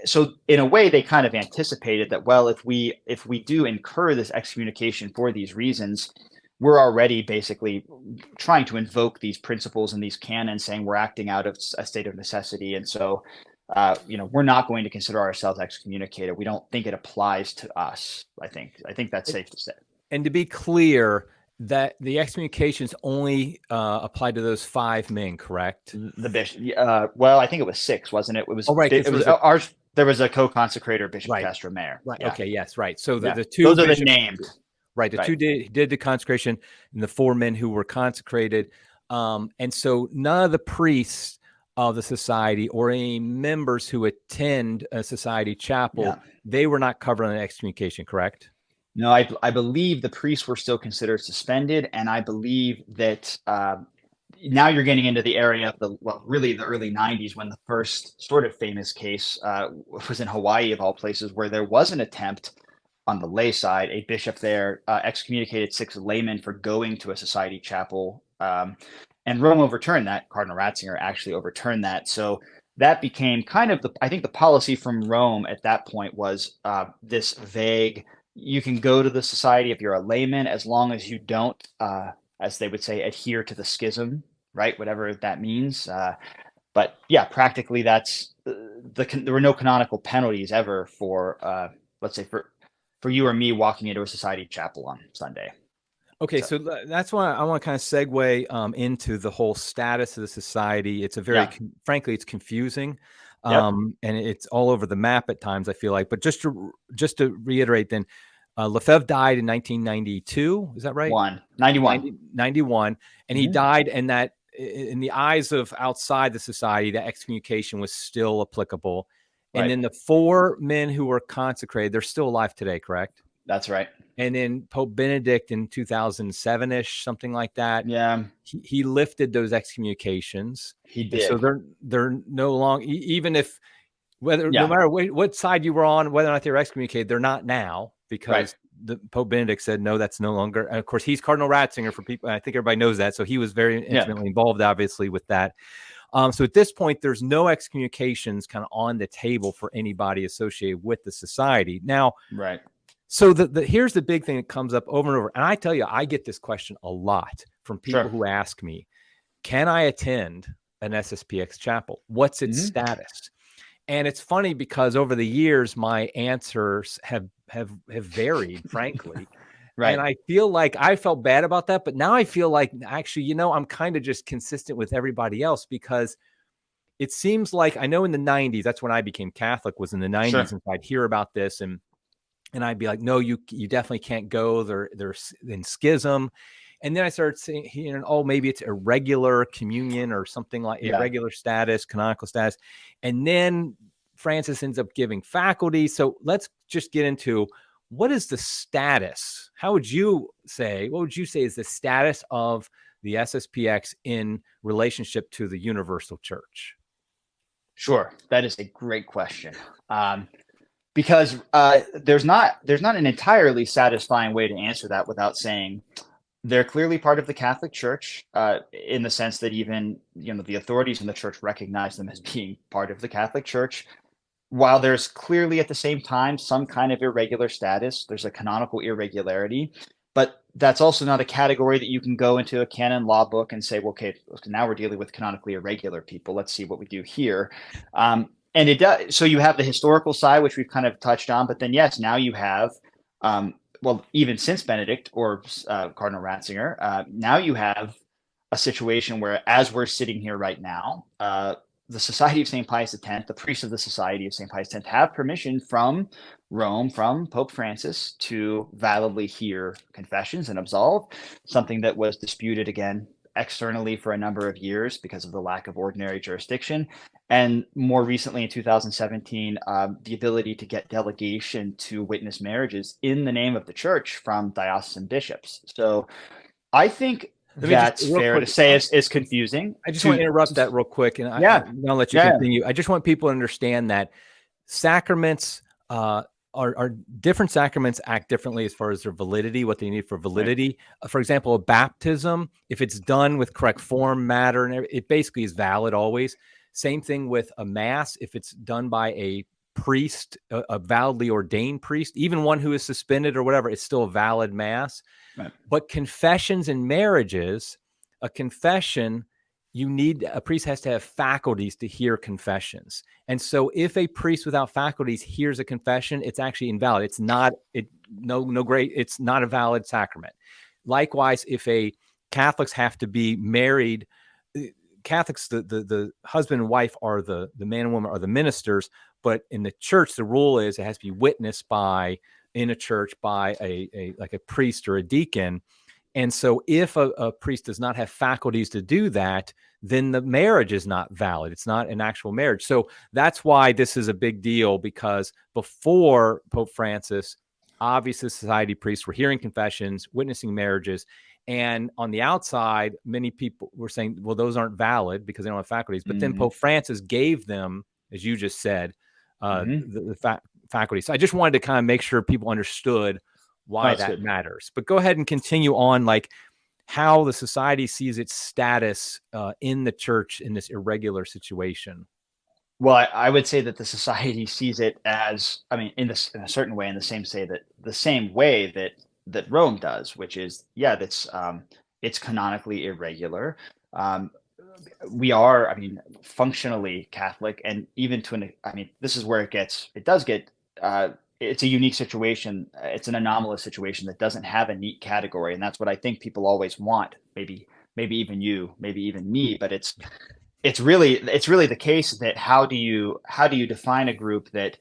So in a way, they kind of anticipated that, well, if we do incur this excommunication for these reasons, we're already basically trying to invoke these principles and these canons, saying we're acting out of a state of necessity, and so we're not going to consider ourselves excommunicated. We don't think it applies to us. I think that's safe to say. And to be clear, that the excommunications only applied to those 5 men, correct? The bishop, well, I think it was six, wasn't it? It was Oh, right, it because was ours. There was a co-consecrator, Bishop right, Castro Mayor. right, Yeah, okay, yes, right. So yeah. the two Those are the bishops, named. right, the Right. two did the consecration, and the 4 men who were consecrated, and so none of the priests of the society or any members who attend a society chapel, Yeah. they were not covered on the excommunication, correct? No, I believe the priests were still considered suspended, and I believe that now you're getting into the area of really the early '90s when the first sort of famous case was in Hawaii, of all places, where there was an attempt on the lay side. A bishop there excommunicated 6 laymen for going to a society chapel, and Rome overturned that. Cardinal Ratzinger actually overturned that. So that became kind of I think the policy from Rome at that point was this vague. You can go to the society if you're a layman, as long as you don't, as they would say, adhere to the schism, right? Whatever that means. But yeah, practically, there were no canonical penalties ever for, let's say, for you or me walking into a society chapel on Sunday. Okay, So so that's why I want to kind of segue into the whole status of the society. It's a very, yeah, frankly, it's confusing, yep, and it's all over the map at times, I feel like. But just to reiterate, then Lefebvre died in 1992. Is that right? 91. 91, and he Mhm. died, and that in the eyes of outside the society, that excommunication was still applicable. And Right, then the 4 men who were consecrated, they're still alive today, correct? that's right. And then Pope Benedict in 2007-ish, something like that, Yeah, he lifted those excommunications, he and so did. they're no longer, even if no Yeah, matter what side you were on, whether or not they were excommunicated, they're not now, right. because the Pope Benedict said no, that's no longer. And of course, he's Cardinal Ratzinger for people. I think everybody knows that, so he was very Yeah, intimately involved, obviously, with that. So at this point, there's no excommunications kind of on the table for anybody associated with the society now. right. So here's the big thing that comes up over and over. And I tell you, I get this question a lot from people Sure. who ask me, can I attend an SSPX chapel? What's its Hmm. status? And it's funny because over the years, my answers have varied, frankly. And Right. I feel like I felt bad about that. But now I feel like actually, I'm kind of just consistent with everybody else, because it seems like, I know in the 90s, that's when I became Catholic, was in the 90s. Sure. And I'd hear about this, and I'd be like, no, you definitely can't go. They're in schism. And then I started saying, oh, maybe it's irregular communion or something like Yeah. irregular status, canonical status. And then Francis ends up giving faculty. So let's just get into, what is the status? What would you say is the status of the SSPX in relationship to the universal church? Sure. That is a great question. Because there's not an entirely satisfying way to answer that without saying They're clearly part of the Catholic Church, in the sense that even, the authorities in the church recognize them as being part of the Catholic Church. While there's clearly at the same time some kind of irregular status, there's a canonical irregularity, but that's also not a category that you can go into a canon law book and say, well, okay, now we're dealing with canonically irregular people. Let's see what we do here. And it does. So you have the historical side, which we've kind of touched on, but then yes, now you have, well, even since Benedict or Cardinal Ratzinger, now you have a situation where, as we're sitting here right now, the Society of St. Pius X, the priests of the Society of St. Pius X, have permission from Rome, from Pope Francis, to validly hear confessions and absolve, something that was disputed again externally for a number of years because of the lack of ordinary jurisdiction. And more recently in 2017, the ability to get delegation to witness marriages in the name of the church from diocesan bishops. So I think that's fair to say is confusing. I just want to interrupt that real quick, and I'll let you continue. I just want people to understand that sacraments are different. Sacraments act differently as far as their validity, what they need for validity. Right. For example, a baptism, if it's done with correct form, matter, and it basically is valid always. Same thing with a mass. If it's done by a priest, a validly ordained priest, even one who is suspended or whatever, it's still a valid mass. Right. But confessions and marriages, a confession, a priest has to have faculties to hear confessions. And so if a priest without faculties hears a confession, it's actually invalid. It's not, it's not a valid sacrament. Likewise, if Catholics have to be married, Catholics, the husband and wife are the man and woman are the ministers, but in the church, the rule is it has to be witnessed in a church by a priest or a deacon. And so if a priest does not have faculties to do that, then the marriage is not valid. It's not an actual marriage. So that's why this is a big deal, because before Pope Francis, obviously society priests were hearing confessions, witnessing marriages. And on the outside, many people were saying, well, those aren't valid because they don't have faculties. But then Pope Francis gave them, as you just said, the faculty. So I just wanted to kind of make sure people understood why that matters. But go ahead and continue on, like how the society sees its status in the church in this irregular situation. Well, I would say that the society sees it as, I mean, in a certain way, in the same way that Rome does, which is, it's canonically irregular. We are, functionally Catholic, and even this is where it's a unique situation. It's an anomalous situation that doesn't have a neat category. And that's what I think people always want. Maybe even you, maybe even me, but it's really the case that how do you define a group that,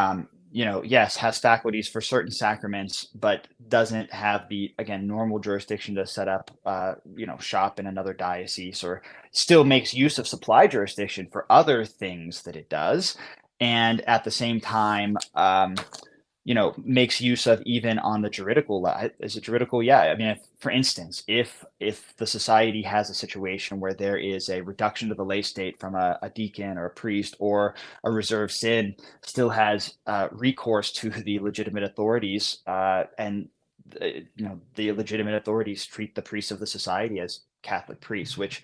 has faculties for certain sacraments, but doesn't have the, again, normal jurisdiction to set up, shop in another diocese, or still makes use of supply jurisdiction for other things that it does. And at the same time, makes use of even on the juridical. Is it juridical? Yeah. For instance, if the society has a situation where there is a reduction to the lay state from a deacon or a priest, or a reserved sin still has recourse to the legitimate authorities, and the legitimate authorities treat the priests of the society as Catholic priests, which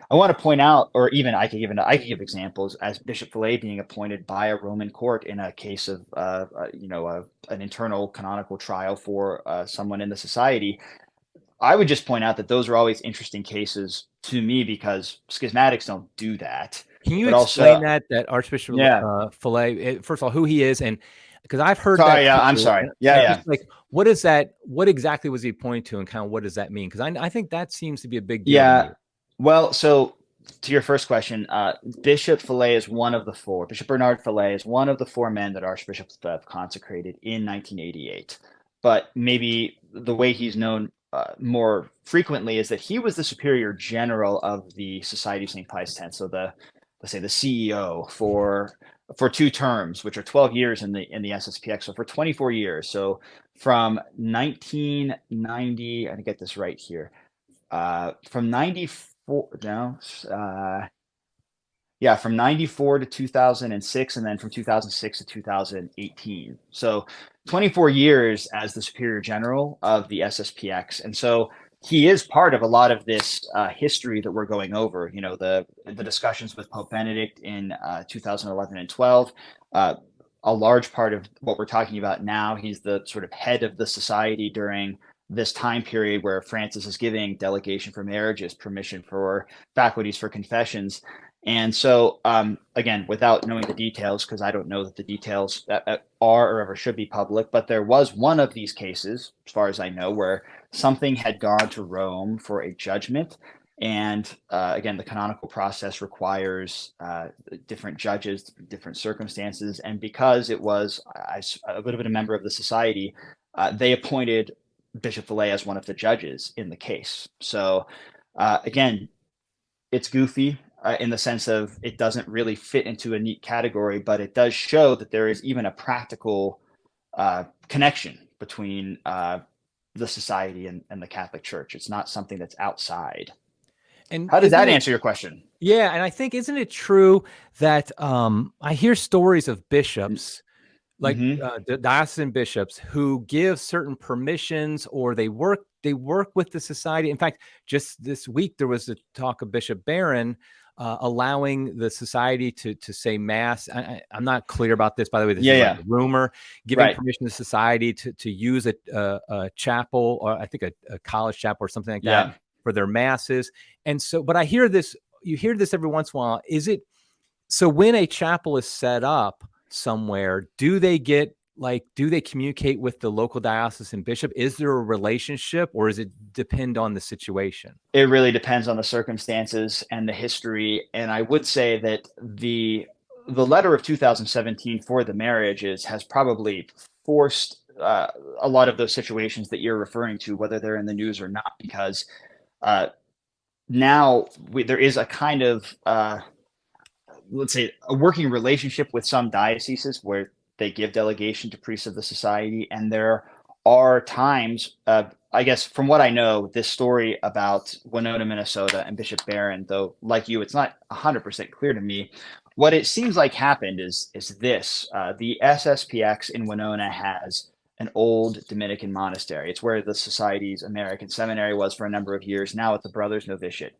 I want to point out, or even I could give examples, as Bishop Vogel being appointed by a Roman court in a case of an internal canonical trial for someone in the society. I would just point out that those are always interesting cases to me, because schismatics don't do that. Can you explain that Archbishop Vogel, first of all, who he is, and because I've heard that. Yeah, I'm sorry. Yeah. Like, what is that? What exactly was he appointed to, and kind of what does that mean? Because I think that seems to be a big deal. Yeah. Well, so to your first question, Bishop Vogel is one of the four. Bishop Bernard Vogel is one of the four men that archbishops have consecrated in 1988. But maybe the way he's known more frequently is that he was the superior general of the Society of St. Pius X. So let's say the CEO for 2 terms, which are 12 years in the SSPX. So for 24 years. So from 1990, I get this right here. From 94 to 2006, and then from 2006 to 2018. So 24 years as the superior general of the SSPX. And so he is part of a lot of this history that we're going over. You know, the discussions with Pope Benedict in 2011 and 12. A large part of what we're talking about now, he's the sort of head of the society during this time period where Francis is giving delegation for marriages, permission for faculties for confessions. And so, again, without knowing the details, because I don't know that the details are or ever should be public, but there was one of these cases, as far as I know, where something had gone to Rome for a judgment. And again, the canonical process requires different judges, different circumstances. And because it was, I would have been a member of the society, they appointed Bishop Villay as one of the judges in the case. So again, it's goofy in the sense of it doesn't really fit into a neat category, but it does show that there is even a practical connection between the society and the Catholic Church. It's not something that's outside. And how does that answer your question? Yeah, and I think, isn't it true that I hear stories of bishops, like the diocesan bishops, who give certain permissions, or they work with the society. In fact, just this week there was a talk of Bishop Barron allowing the society to say mass. I'm not clear about this, by the way. This is like a rumor, giving permission to society to use a chapel, or I think a college chapel or something like that, for their masses. And so, but I hear this, you hear this every once in a while. Is it, so when a chapel is set up somewhere, do they communicate with the local diocesan bishop? Is there a relationship, or does it depend on the situation? It really depends on the circumstances and the history. And I would say that the letter of 2017 for the marriages has probably forced a lot of those situations that you're referring to, whether they're in the news or not, because now there is a kind of, let's say, a working relationship with some dioceses where they give delegation to priests of the society. And there are times, I guess, from what I know, this story about Winona, Minnesota and Bishop Barron, though, like you, it's not 100% clear to me. What it seems like happened is this. The SSPX in Winona has an old Dominican monastery. It's where the Society's American Seminary was for a number of years. Now it's a Brothers Novitiate.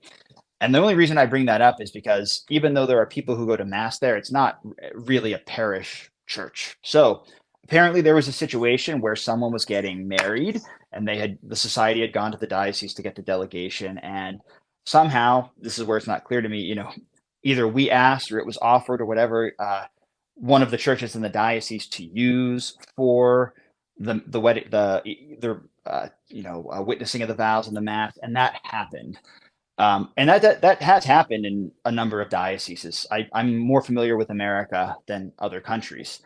And the only reason I bring that up is because even though there are people who go to mass there, it's not really a parish church. So apparently there was a situation where someone was getting married, and the society had gone to the diocese to get the delegation. And somehow, this is where it's not clear to me, either we asked or it was offered or whatever, one of the churches in the diocese to use for the wedding, witnessing of the vows and the mass, and that happened. And that has happened in a number of dioceses. I'm more familiar with America than other countries.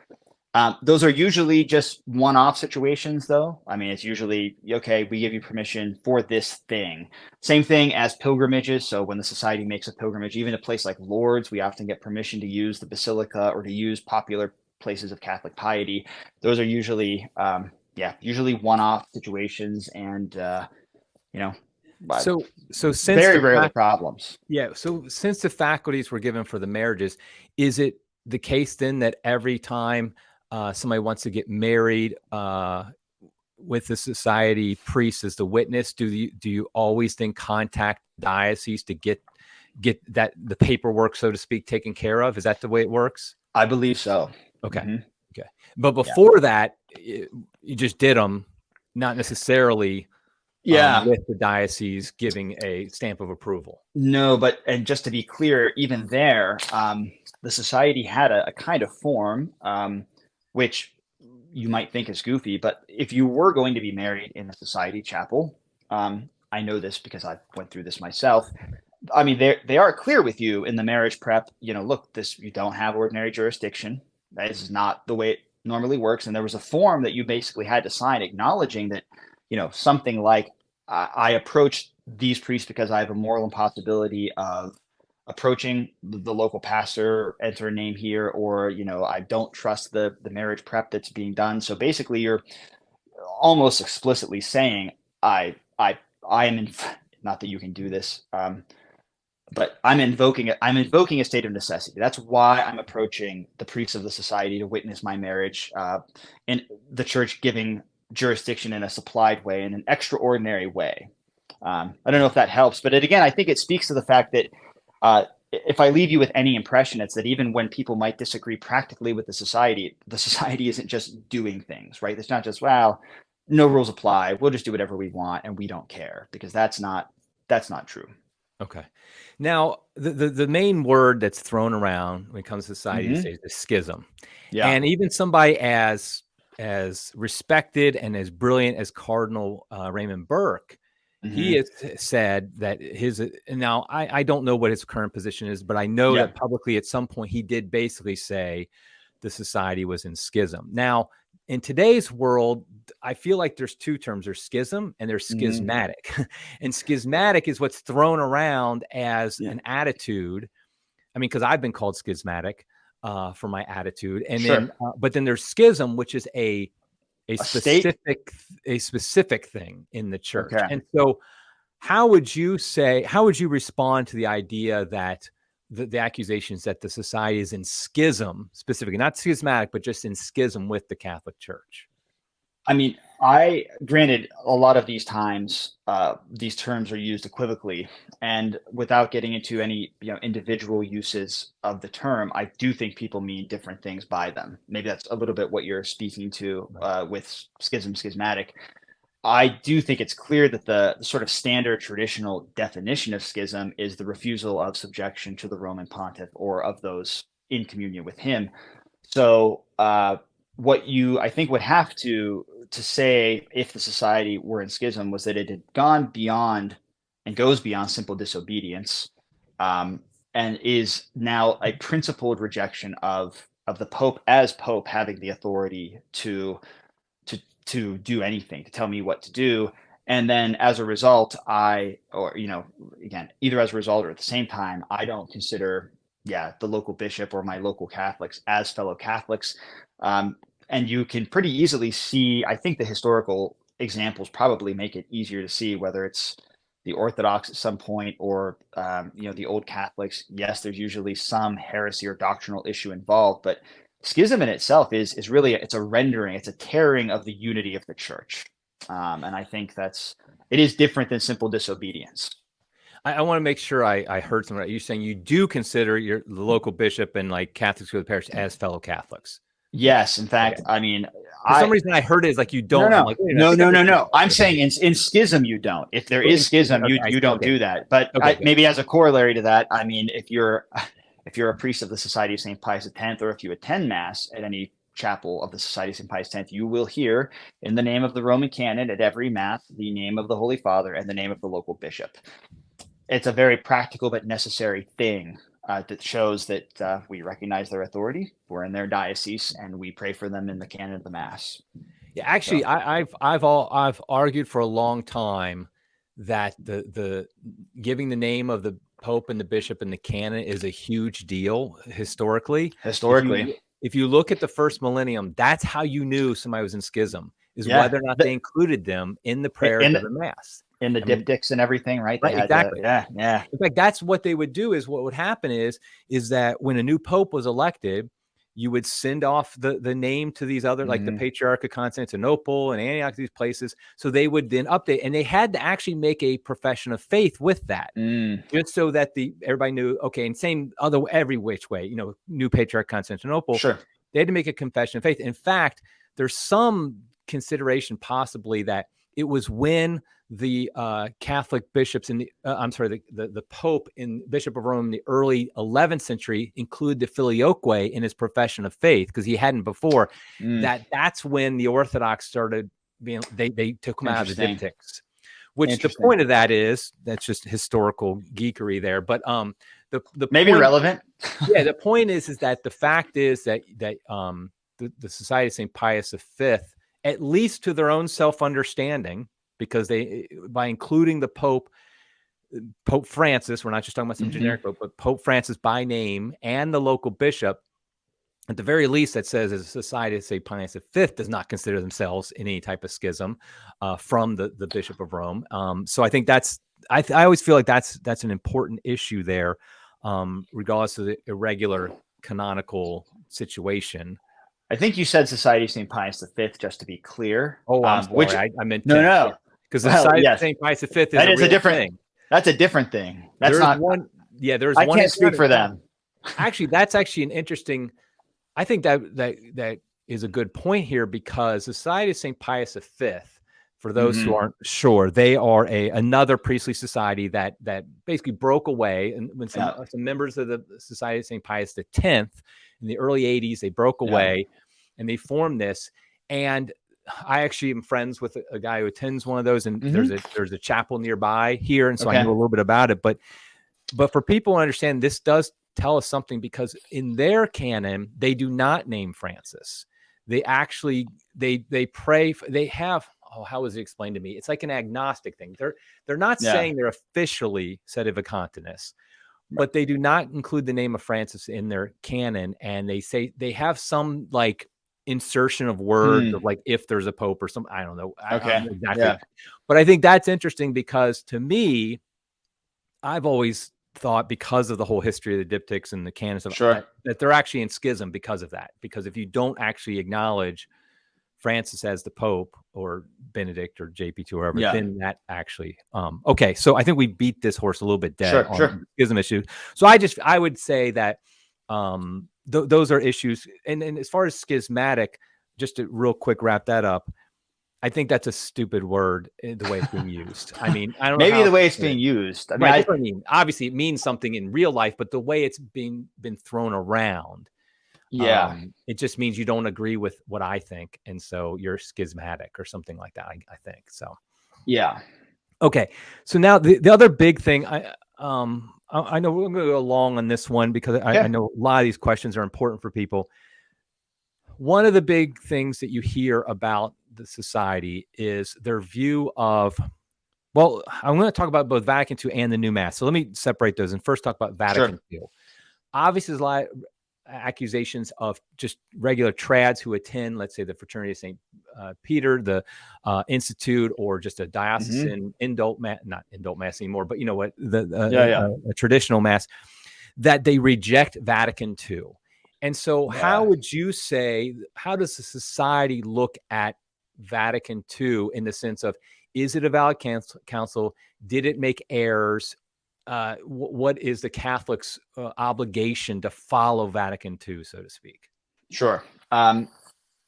Those are usually just one-off situations, though. I mean, it's usually, okay, we give you permission for this thing. Same thing as pilgrimages. So when the society makes a pilgrimage, even a place like Lourdes, we often get permission to use the basilica or to use popular places of Catholic piety. Those are usually, usually one-off situations, and so since very rarely problems. Yeah. So since the faculties were given for the marriages, is it the case then that every time somebody wants to get married with the society priest as the witness, do you always then contact diocese to get that the paperwork, so to speak, taken care of? Is that the way it works? I believe so. Okay. Okay. But before that, you just did them, not necessarily with the diocese giving a stamp of approval. No, and just to be clear, even there, the society had a kind of form, which you might think is goofy, but if you were going to be married in a society chapel, I know this because I went through this myself. I mean, they are clear with you in the marriage prep, look, you don't have ordinary jurisdiction. This is not the way it normally works. And there was a form that you basically had to sign acknowledging that, something like, I approached these priests because I have a moral impossibility of approaching the local pastor, enter a name here, or, I don't trust the marriage prep that's being done. So basically you're almost explicitly saying, I am in, not that you can do this, but I'm invoking a state of necessity. That's why I'm approaching the priests of the society to witness my marriage, and the church giving jurisdiction in a supplied way, in an extraordinary way. I don't know if that helps, but again, I think it speaks to the fact that if I leave you with any impression, it's that even when people might disagree practically with the society isn't just doing things, right? It's not just, well, no rules apply. We'll just do whatever we want and we don't care, because that's not true. Okay. Now, the main word that's thrown around when it comes to society these days is schism. Yeah. And even somebody as respected and as brilliant as Cardinal Raymond Burke, he has said that now I don't know what his current position is, but I know that publicly at some point he did basically say the society was in schism. Now, in today's world, I feel like there's two terms. There's schism and there's schismatic. And schismatic is what's thrown around as an attitude. I mean, because I've been called schismatic for my attitude. And then, but then there's schism, which is a specific thing in the church. Okay. And so how would you respond to the idea that the accusations that the society is in schism, specifically, not schismatic, but just in schism with the Catholic Church? I mean, granted, a lot of these times, these terms are used equivocally, and without getting into any, individual uses of the term, I do think people mean different things by them. Maybe that's a little bit what you're speaking to with schismatic. I do think it's clear that the sort of standard traditional definition of schism is the refusal of subjection to the Roman pontiff or of those in communion with him. So what you, I think, would have to say if the society were in schism was that it had gone beyond and goes beyond simple disobedience, and is now a principled rejection of the Pope as Pope having the authority to do anything, to tell me what to do. And then as a result, again, either as a result or at the same time, I don't consider, the local bishop or my local Catholics as fellow Catholics. And you can pretty easily see, I think the historical examples probably make it easier to see whether it's the Orthodox at some point or, the old Catholics. Yes, there's usually some heresy or doctrinal issue involved, but schism in itself is really, it's a rendering, it's a tearing of the unity of the church. And I think it is different than simple disobedience. I want to make sure I heard something right. You're saying you do consider the local bishop and like Catholics of the parish as fellow Catholics. Yes. In fact, I mean, for some reason I heard it is like you don't. No. I'm like, no. I'm saying in schism, you don't. If there is schism, you don't do that. But maybe as a corollary to that, I mean, if you're a priest of the Society of St. Pius X, or if you attend Mass at any chapel of the Society of St. Pius X, you will hear in the name of the Roman canon at every Mass the name of the Holy Father and the name of the local bishop. It's a very practical but necessary thing that shows that we recognize their authority. We're in their diocese, and we pray for them in the canon of the Mass. Yeah, actually, I've argued for a long time that the giving the name of the Pope and the bishop in the canon is a huge deal historically. If you look at the first millennium, that's how you knew somebody was in schism, is whether or not they included them in the prayers of the Mass. In the diptychs and everything, right? Right, exactly. Yeah. In fact, that's what they would do. Is what would happen is that when a new pope was elected, you would send off the name to these other, like the Patriarch of Constantinople and Antioch, these places. So they would then update, and they had to actually make a profession of faith with that, just so that everybody knew. Okay, and same every which way, new Patriarch of Constantinople. Sure, they had to make a confession of faith. In fact, there's some consideration possibly that it was when the Catholic bishops the Pope and Bishop of Rome in the early 11th century included the filioque in his profession of faith, because he hadn't before. That's when the Orthodox started being, they took him out of the diptychs. Which the point of that is, that's just historical geekery there. But the maybe point, relevant. Yeah, the point is that the fact is that the Society of St. Pius V, at least to their own self-understanding, because they, by including the Pope Francis, we're not just talking about some generic Pope, but Pope Francis by name and the local bishop, at the very least, that says as a Society of St. Pius V does not consider themselves in any type of schism from the Bishop of Rome. So I think I always feel like that's an important issue there, regardless of the irregular canonical situation. I think you said Society of St. Pius V, just to be clear. Oh, I'm sorry. I meant no. because the Well, Society of yes, St. Pius V is that a is a real different. thing. That's a different thing. That's There's not. one. Yeah, there's I one. can't speak for them. Actually, that's actually an interesting. I think that is a good point here, because the Society of St. Pius V, for those who aren't sure, they are another priestly society that basically broke away, and when some members of the Society of St. Pius X in the early 80s, they broke away and they formed this. And I actually am friends with a guy who attends one of those, and there's a chapel nearby here, and so I know a little bit about it. But for people to understand, this does tell us something, because in their canon, they do not name Francis. They actually, they pray, they have, how was it explained to me? It's like an agnostic thing. They're not saying they're officially Sedevacantists, but they do not include the name of Francis in their canon. And they say they have some like insertion of words of like, if there's a pope or something, I don't know. I don't know exactly. But I think that's interesting, because to me, I've always thought, because of the whole history of the diptychs and the canons, that they're actually in schism because of that. Because if you don't actually acknowledge Francis as the Pope, or Benedict, or JP2, or whoever, then that actually, okay. So I think we beat this horse a little bit dead on the schism issue. So I would say that those are issues. And as far as schismatic, just to real quick wrap that up, I think that's a stupid word, the way it's being used. I mean, I don't know. Maybe the way it's being used. I mean, that's what I mean. Obviously, it means something in real life, but the way it's been thrown around, it just means you don't agree with what I think, and so you're schismatic or something like that. I think so. Yeah. Okay. So now the other big thing, I know we're going to go long on this one, because I know a lot of these questions are important for people. One of the big things that you hear about the society is their view of, well, I'm going to talk about both Vatican II and the new Mass. So let me separate those and first talk about Vatican II. Obviously, there's a lot of accusations of just regular trads who attend, let's say, the Fraternity of St. Peter, the Institute, or just a diocesan not indult Mass anymore, but you know what, a traditional Mass, that they reject Vatican II. And so how would you say, how does the society look at Vatican II in the sense of, is it a valid council? Did it make errors? What is the Catholic's obligation to follow Vatican II, so to speak? Sure.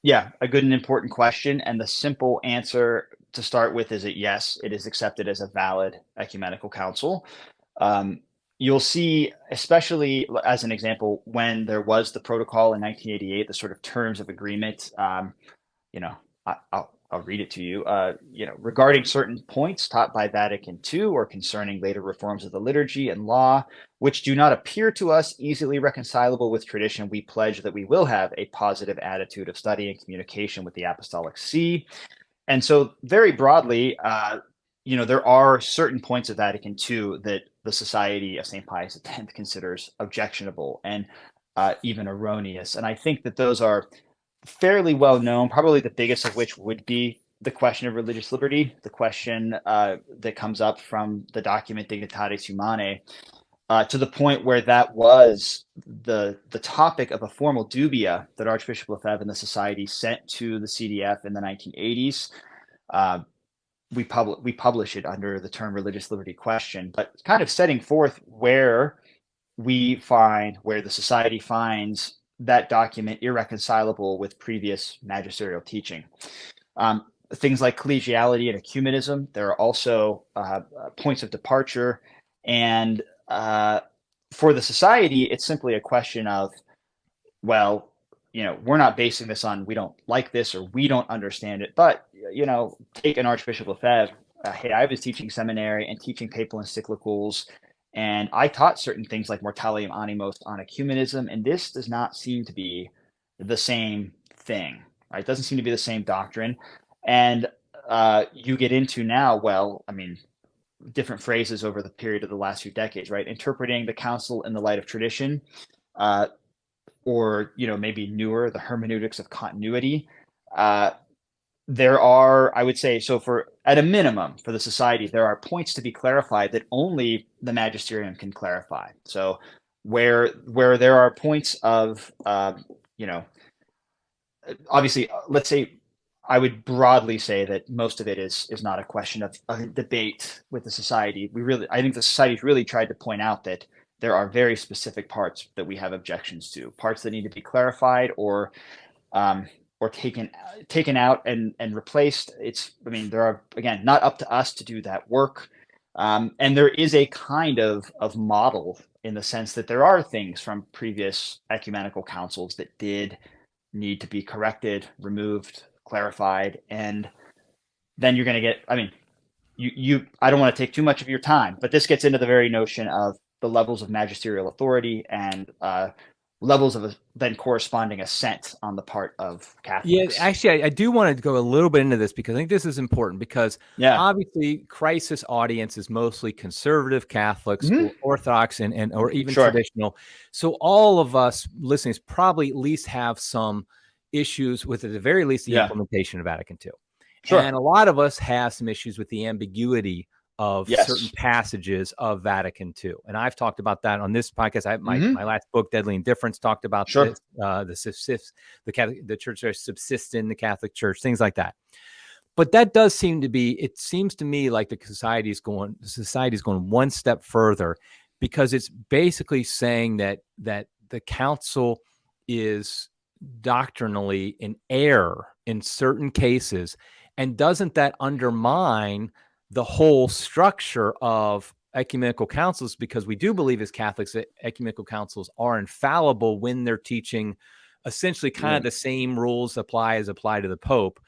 Yeah, a good and important question. And the simple answer to start with is that yes, it is accepted as a valid ecumenical council. You'll see, especially as an example, when there was the protocol in 1988, the sort of terms of agreement, I'll read it to you. Regarding certain points taught by Vatican II or concerning later reforms of the liturgy and law, which do not appear to us easily reconcilable with tradition, we pledge that we will have a positive attitude of study and communication with the Apostolic See. And so very broadly, there are certain points of Vatican II that the Society of St. Pius X considers objectionable and even erroneous. And I think that those are fairly well known, probably the biggest of which would be the question of religious liberty, the question that comes up from the document Dignitatis Humanae, to the point where that was the topic of a formal dubia that Archbishop Lefebvre and the Society sent to the CDF in the 1980s. We publish it under the term religious liberty question, but kind of setting forth where the Society finds that document irreconcilable with previous magisterial teaching. Things like collegiality and ecumenism, there are also points of departure. And for the Society, it's simply a question of, well, we're not basing this on we don't like this or we don't understand it, but take an Archbishop Lefebvre. Hey, I was teaching seminary and teaching papal encyclicals, and I taught certain things like Mortalium Animos on ecumenism, and this does not seem to be the same thing, right? It doesn't seem to be the same doctrine. And you get into now, different phrases over the period of the last few decades, right? Interpreting the council in the light of tradition, or maybe newer, the hermeneutics of continuity. There are, I would say, at a minimum for the Society, there are points to be clarified that only the magisterium can clarify. So where there are points of, obviously, let's say I would broadly say that most of it is not a question of a debate with the society. I think the society's really tried to point out that there are very specific parts that we have objections to, parts that need to be clarified um, or taken out and replaced. I mean, there are, again, not up to us to do that work. And there is a kind of model in the sense that there are things from previous ecumenical councils that did need to be corrected, removed, clarified, and then you're going to get, I mean, I don't want to take too much of your time, but this gets into the very notion of the levels of magisterial authority and levels of then corresponding assent on the part of Yeah, Catholics. actually, I do want to go a little bit into this because I think this is important because Yeah. obviously crisis audience is mostly conservative Catholics Mm-hmm. or Orthodox and or even Sure. traditional. So all of us listeners probably at least have some issues with, at the very least, the implementation of Vatican II. Sure. And a lot of us have some issues with the ambiguity of certain passages of Vatican II. And I've talked about that on this podcast. My last book, Deadly Indifference, talked about this, the church subsists in the Catholic Church, things like that. But that does seem to be, it seems to me like the society is going one step further, because it's basically saying that the council is doctrinally in error in certain cases. And doesn't that undermine the whole structure of ecumenical councils? Because we do believe as Catholics that ecumenical councils are infallible when they're teaching essentially kind of the same rules apply to the Pope,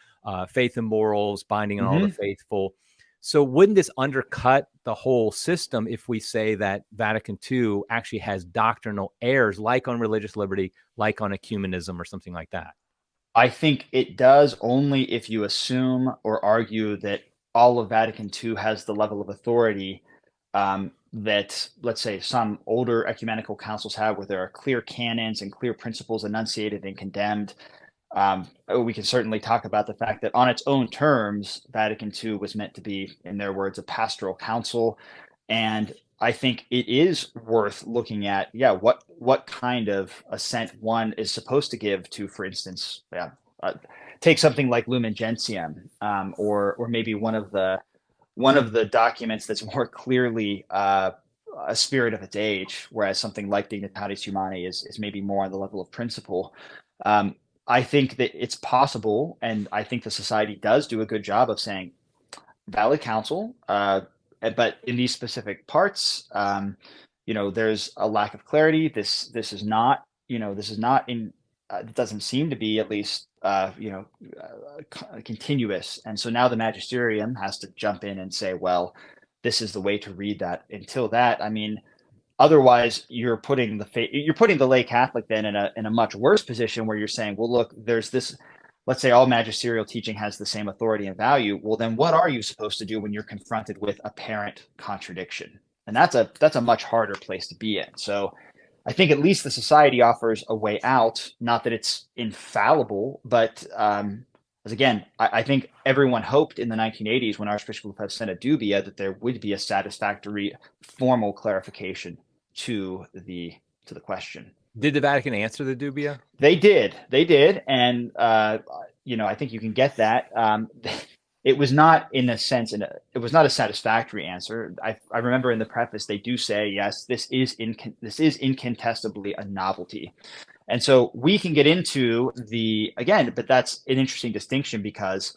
faith and morals, binding on all the faithful. So wouldn't this undercut the whole system if we say that Vatican II actually has doctrinal errors, like on religious liberty, like on ecumenism or something like that? I think it does only if you assume or argue that all of Vatican II has the level of authority that, let's say, some older ecumenical councils have, where there are clear canons and clear principles enunciated and condemned. We can certainly talk about the fact that on its own terms, Vatican II was meant to be, in their words, a pastoral council. And I think it is worth looking at, what kind of assent one is supposed to give to, for instance, take something like Lumen Gentium, or maybe one of the documents that's more clearly a spirit of its age, whereas something like Dignitatis Humanae is maybe more on the level of principle. I think that it's possible, and I think the society does do a good job of saying valid counsel, but in these specific parts, there's a lack of clarity. This is not, in. It doesn't seem to be, at least, continuous. And so now the magisterium has to jump in and say, well, this is the way to read that. Until that, I mean, otherwise you're putting the lay Catholic then in a much worse position, where you're saying, well, look, there's this. Let's say all magisterial teaching has the same authority and value. Well, then what are you supposed to do when you're confronted with apparent contradiction? And that's a much harder place to be in. So I think at least the society offers a way out. Not that it's infallible, but as again, I think everyone hoped in the 1980s, when Archbishop Lopez sent a dubia, that there would be a satisfactory formal clarification to the question. Did the Vatican answer the dubia? They did, and I think you can get that. It was not, in a sense, it was not a satisfactory answer. I remember in the preface they do say, yes, this is incontestably a novelty, and so we can get into but that's an interesting distinction, because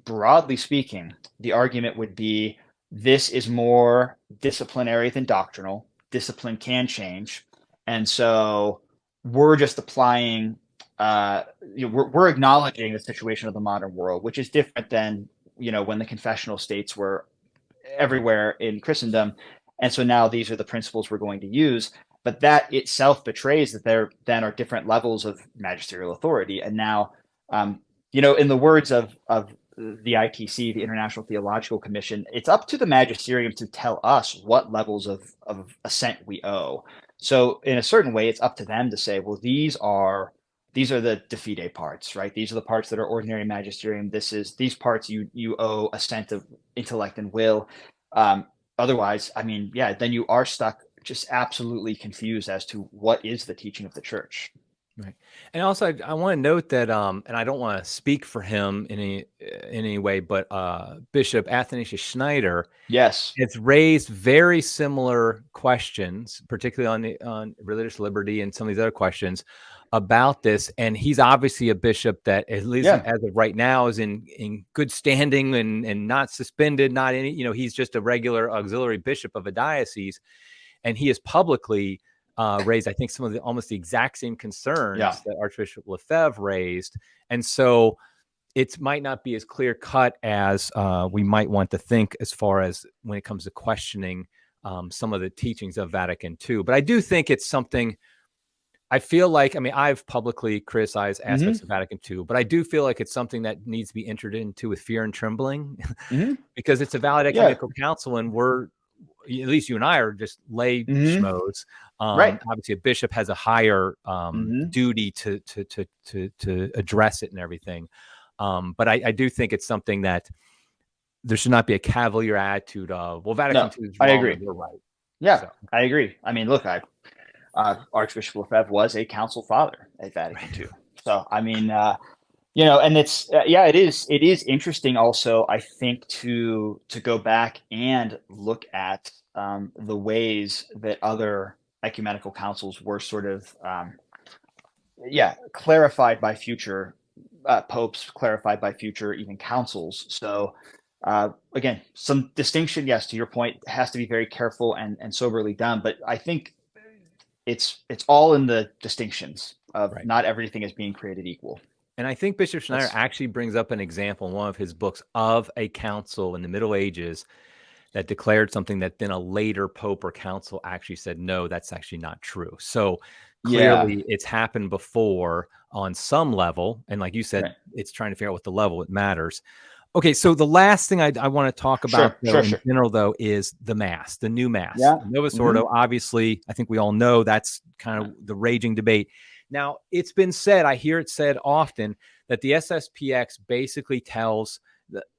broadly speaking, the argument would be this is more disciplinary than doctrinal. Discipline can change. And so we're just applying, we're acknowledging the situation of the modern world, which is different than, when the confessional states were everywhere in Christendom. And so now these are the principles we're going to use. But that itself betrays that there then are different levels of magisterial authority. And now, in the words of the ITC, the International Theological Commission, it's up to the magisterium to tell us what levels of assent we owe. So in a certain way, it's up to them to say, well, these are the de fide parts, right? These are the parts that are ordinary magisterium. These parts you owe assent of intellect and will. Otherwise, I mean, then you are stuck just absolutely confused as to what is the teaching of the church. Right. And also, I want to note that, and I don't want to speak for him in any way, but Bishop Athanasius Schneider Yes. has raised very similar questions, particularly on religious liberty and some of these other questions about this. And he's obviously a bishop that, at least Yeah. as of right now, is in good standing and not suspended, not any, he's just a regular auxiliary bishop of a diocese, and he has publicly raised, I think, some of the almost the exact same concerns that Archbishop Lefebvre raised. And so it might not be as clear cut as we might want to think, as far as when it comes to questioning some of the teachings of Vatican II. But I do think it's something, I feel like, I mean, I've publicly criticized aspects of Vatican II, but I do feel like it's something that needs to be entered into with fear and trembling because it's a valid ecumenical council, and we're, at least you and I, are just lay schmoes. Right. Obviously, a bishop has a higher duty to address it and everything. But I do think it's something that there should not be a cavalier attitude of, well, Vatican II is wrong, I agree. and we're right. Yeah, so. I agree. I mean, look, Archbishop Lefebvre was a council father at Vatican II. So, I mean, and it's, it is interesting also, I think, to go back and look at the ways that other ecumenical councils were sort of, clarified by future popes, clarified by future even councils. So, again, some distinction, yes, to your point, has to be very careful and soberly done. But I think it's all in the distinctions of not everything is being created equal. And I think Bishop Schneider actually brings up an example in one of his books of a council in the Middle Ages that declared something that then a later pope or council actually said, no, that's actually not true. So clearly it's happened before on some level. And like you said, it's trying to figure out what the level it matters. Okay, so the last thing I want to talk about in general, though, is the Mass, the new Mass. Novus Ordo, obviously, I think we all know that's kind of the raging debate. Now, it's been said, I hear it said often, that the SSPX basically tells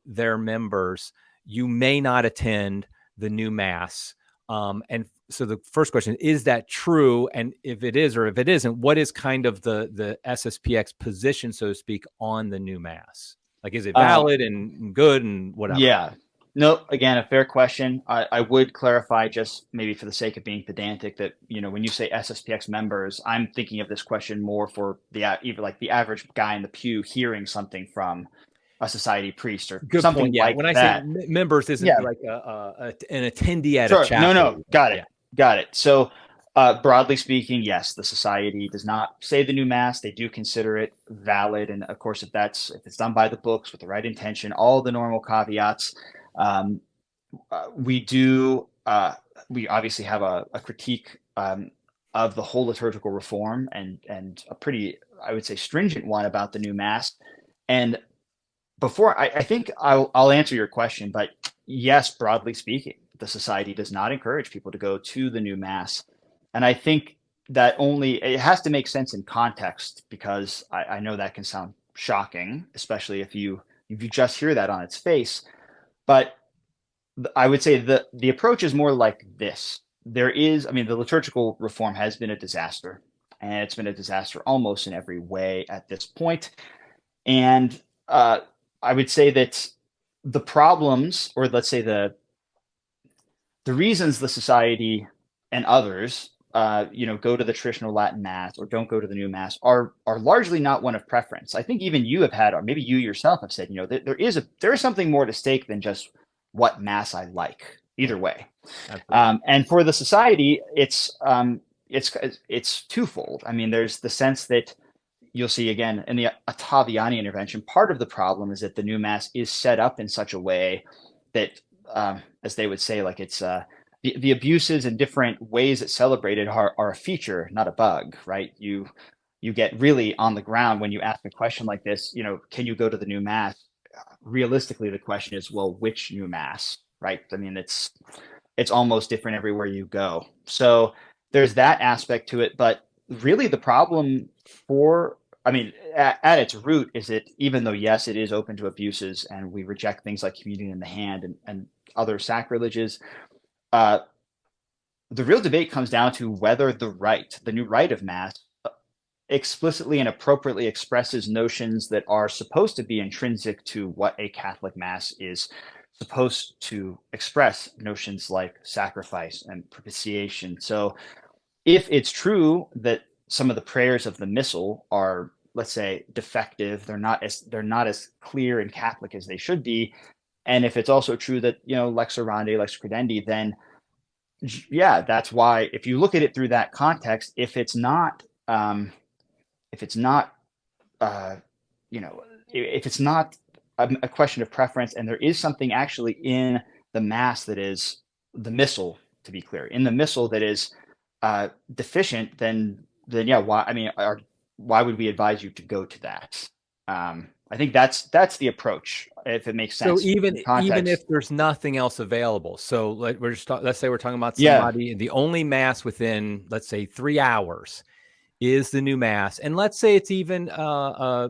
their members, you may not attend the new Mass. And so the first question, is that true? And if it is, or if it isn't, what is kind of the SSPX position, so to speak, on the new Mass? Like, is it valid and good and whatever? Yeah. No, again, a fair question. I would clarify, just maybe for the sake of being pedantic, that, when you say SSPX members, I'm thinking of this question more for even like the average guy in the pew hearing something from a society priest or something like that. When I say members, isn't like an attendee at a chapel. No, got it. So, broadly speaking, yes, the society does not say the new Mass. They do consider it valid, and of course, if it's done by the books with the right intention, all the normal caveats. We obviously have a critique of the whole liturgical reform and a pretty, I would say, stringent one about the new Mass. And before I think I'll answer your question, but yes, broadly speaking, the society does not encourage people to go to the new Mass. And I think that it has to make sense in context, because I know that can sound shocking, especially if you just hear that on its face. But I would say the approach is more like this. The liturgical reform has been a disaster, and it's been a disaster almost in every way at this point. And I would say that the problems, or let's say the reasons the society and others go to the traditional Latin Mass or don't go to the new Mass are largely not one of preference. I think even you have had, or maybe you yourself have said, there is something more to stake than just what Mass I like. Either way, and for the society, it's twofold. I mean, there's the sense that you'll see again in the Ottaviani intervention. Part of the problem is that the new Mass is set up in such a way that, as they would say, like it's the abuses and different ways it's celebrated are a feature, not a bug, right? You get really on the ground when you ask a question like this, can you go to the new Mass? Realistically, the question is, well, which new Mass, right? I mean, it's almost different everywhere you go. So there's that aspect to it. But really the problem at its root is that even though, yes, it is open to abuses and we reject things like communion in the hand and other sacrileges, the real debate comes down to whether the new rite of Mass explicitly and appropriately expresses notions that are supposed to be intrinsic to what a Catholic Mass is supposed to express, notions like sacrifice and propitiation. So if it's true that some of the prayers of the Missal are, let's say, defective, they're not as clear and Catholic as they should be, and if it's also true that, lex orandi, lex credendi, then yeah, that's why if you look at it through that context, if it's not, uh, if it's not a question of preference, and there is something actually in the Mass that is the Missal, to be clear, in the Missal that is deficient, then yeah, why would we advise you to go to that? I think that's the approach, if it makes sense. So even if there's nothing else available, so like let's say we're talking about Yeah. somebody, the only Mass within, let's say, 3 hours is the new Mass, and let's say it's even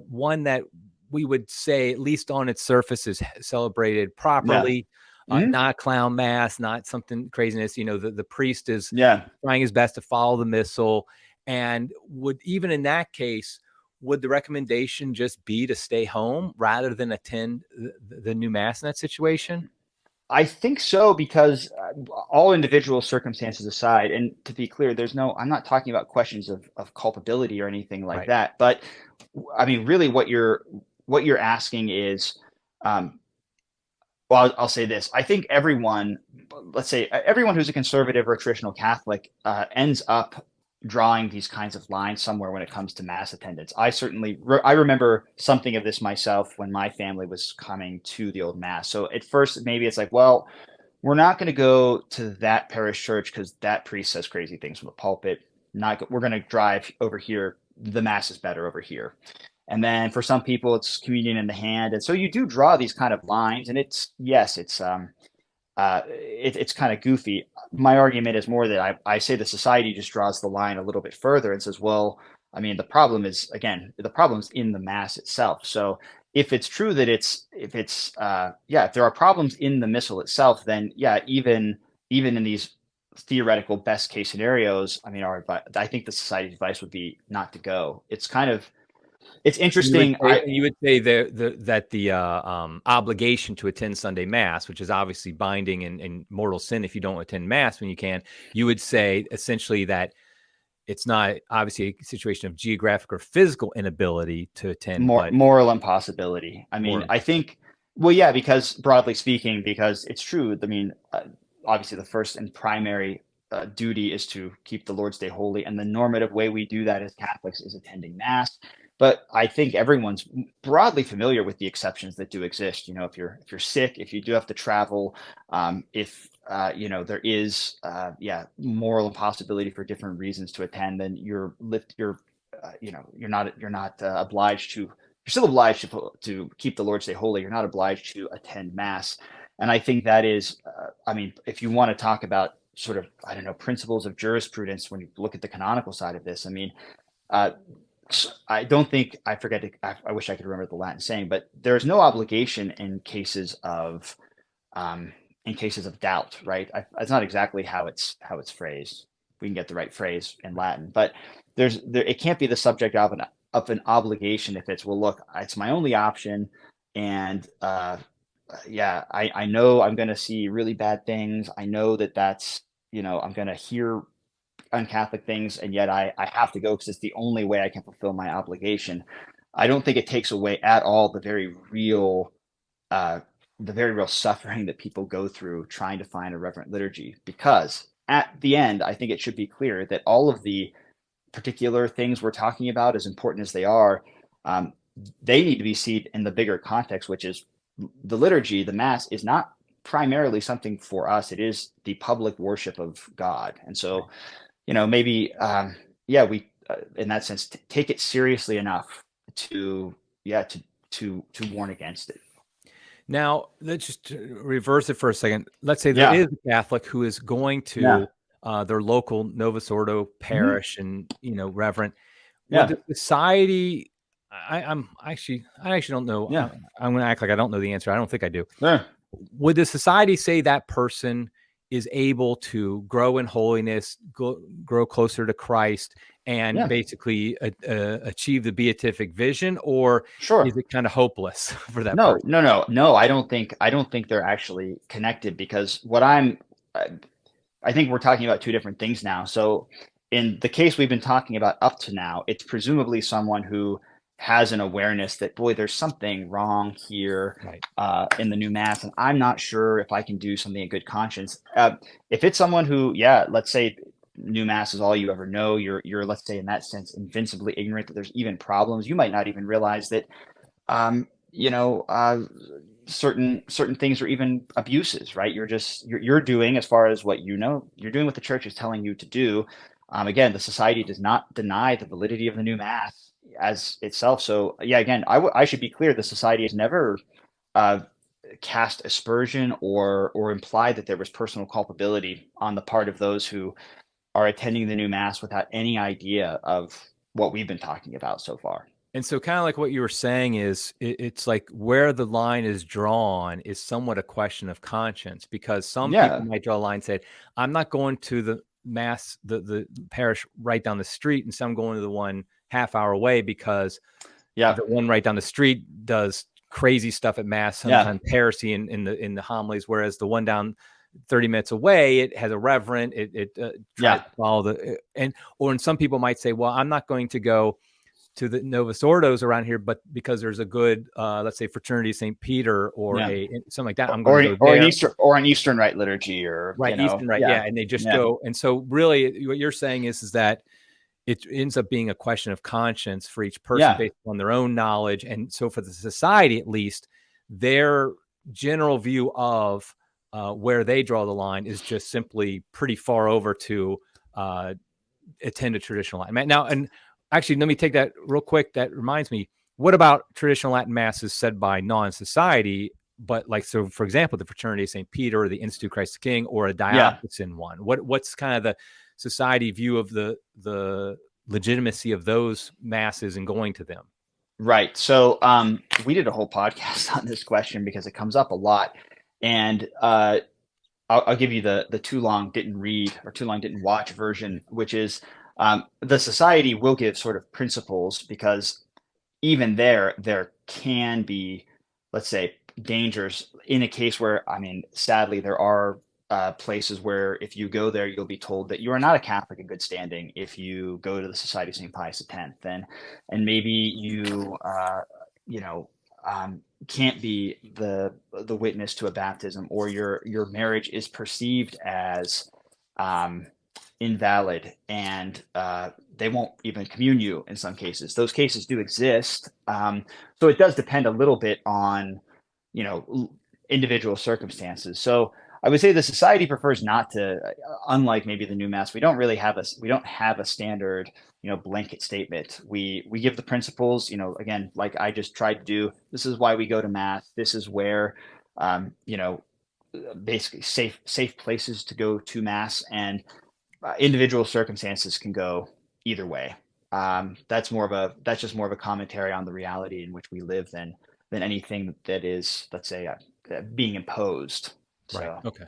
one that we would say, at least on its surface, is celebrated properly. Not a clown Mass, not something craziness. The priest is trying his best to follow the Missal, and would, even in that case, would the recommendation just be to stay home rather than attend the new Mass in that situation? I think so, because all individual circumstances aside, and to be clear, I'm not talking about questions of culpability or anything like that. But I mean, really what you're asking is, well, I'll say this. I think everyone, let's say everyone who's a conservative or a traditional Catholic, ends up drawing these kinds of lines somewhere when it comes to Mass attendance. I remember something of this myself when my family was coming to the old Mass. So at first, maybe it's like, well, we're not going to go to that parish church because that priest says crazy things from the pulpit. We're going to drive over here. The Mass is better over here. And then for some people, it's communion in the hand. And so you do draw these kind of lines, and it's kind of goofy. My argument is more that I say the society just draws the line a little bit further and says, well, I mean, the problem's in the Mass itself. So if it's true that if there are problems in the Missal itself, then yeah, even in these theoretical best case scenarios, I mean, I think the society's advice would be not to go. It's interesting. You would say that the obligation to attend Sunday Mass, which is obviously binding and mortal sin if you don't attend Mass when you can, you would say essentially that it's not obviously a situation of geographic or physical inability to attend, but moral impossibility. I mean, I think, well, yeah, because broadly speaking, because it's true. I mean, obviously the first and primary duty is to keep the Lord's Day holy, and the normative way we do that as Catholics is attending Mass. But I think everyone's broadly familiar with the exceptions that do exist. If you're sick, if you do have to travel, if there is moral impossibility for different reasons to attend, then you're not obliged to. You're still obliged to keep the Lord's Day holy. You're not obliged to attend Mass. And I think that is, I mean, if you want to talk about sort of, I don't know, principles of jurisprudence when you look at the canonical side of this, I mean, I don't think, I wish I could remember the Latin saying, but there's no obligation in cases of doubt, right? That's not exactly how it's phrased. We can get the right phrase in Latin, but it can't be the subject of an obligation if it's, well, look, it's my only option, and I know I'm going to see really bad things. I know that's I'm going to hear un-Catholic things, and yet I have to go because it's the only way I can fulfill my obligation. I don't think it takes away at all the very real suffering that people go through trying to find a reverent liturgy, because at the end, I think it should be clear that all of the particular things we're talking about, as important as they are, they need to be seen in the bigger context, which is the liturgy. The Mass is not primarily something for us. It is the public worship of God. And so maybe, we, in that sense, take it seriously enough to warn against it. Now, let's just reverse it for a second. Let's say there is a Catholic who is going to their local Novus Ordo parish, and reverend. Would the society? I actually don't know. I'm going to act like I don't know the answer. I don't think I do. Would the society say that person is able to grow in holiness, grow closer to Christ, and Yeah, basically achieve the beatific vision, or sure. is it kind of hopeless for that No, person? no, no, no. I don't think they're actually connected because I I think we're talking about two different things now. So in the case we've been talking about up to now, it's presumably someone who has an awareness that, boy, there's something wrong here Right. in the new mass, and I'm not sure if I can do something in good conscience. If it's someone who, yeah, let's say new mass is all you ever know, you're let's say in that sense invincibly ignorant that there's even problems. You might not even realize that um, you know, certain things are even abuses, right? You're doing as far as what you know, you're doing what the church is telling you to do. Again, the society does not deny the validity of the new mass as itself. So yeah, again, I should be clear: the society has never uh, cast aspersion or implied that there was personal culpability on the part of those who are attending the new mass without any idea of what we've been talking about so far. And so, kind of like what you were saying is, it's like where the line is drawn is somewhat a question of conscience, because some people Yeah, might draw a line and say, I'm not going to the mass, the parish right down the street, and so I'm going to the one half hour away because yeah, the one right down the street does crazy stuff at mass, yeah, sometimes heresy in the homilies, whereas the one down 30 minutes away, it has a reverend, it tries yeah. to follow or and some people might say, well, I'm not going to go to the Novus Ordos around here, but because there's a good, let's say, fraternity St. Peter or Yeah. a something like that, I'm going Or to an, go or an there. Eastern Rite liturgy, or Right, Eastern, right, yeah, yeah, and they just yeah, go. And so, really, what you're saying is that it ends up being a question of conscience for each person yeah. based on their own knowledge. And so, for the society, at least, their general view of where they draw the line is just simply pretty far over to uh, attend a traditional Latin Mass. Now, and actually, let me take that real quick. That reminds me, what about traditional Latin Masses said by non-society? But like, so for example, the Fraternity of St. Peter or the Institute Christ the King or a Yeah. diocesan one, what's kind of the society view of the legitimacy of those masses and going to them? Right. So we did a whole podcast on this question because it comes up a lot, and I'll give you the too long didn't read or too long didn't watch version, which is the society will give sort of principles because even there can be, let's say, dangers in a case where, I mean, sadly, there are places where if you go there, you'll be told that you are not a Catholic in good standing if you go to the Society of St. Pius X, and maybe you, you know, can't be the witness to a baptism, or your marriage is perceived as um, invalid, and they won't even commune you in some cases. Those cases do exist. So it does depend a little bit on, you know, individual circumstances. So I would say the society prefers not to, unlike maybe the new mass, we don't have a standard, blanket statement. We give the principles, again, like I just tried to do. This is why we go to mass. This is where, um, you know, basically safe places to go to mass, and individual circumstances can go either way. That's just more of a commentary on the reality in which we live than anything that is, let's say, being imposed. Right. So Okay.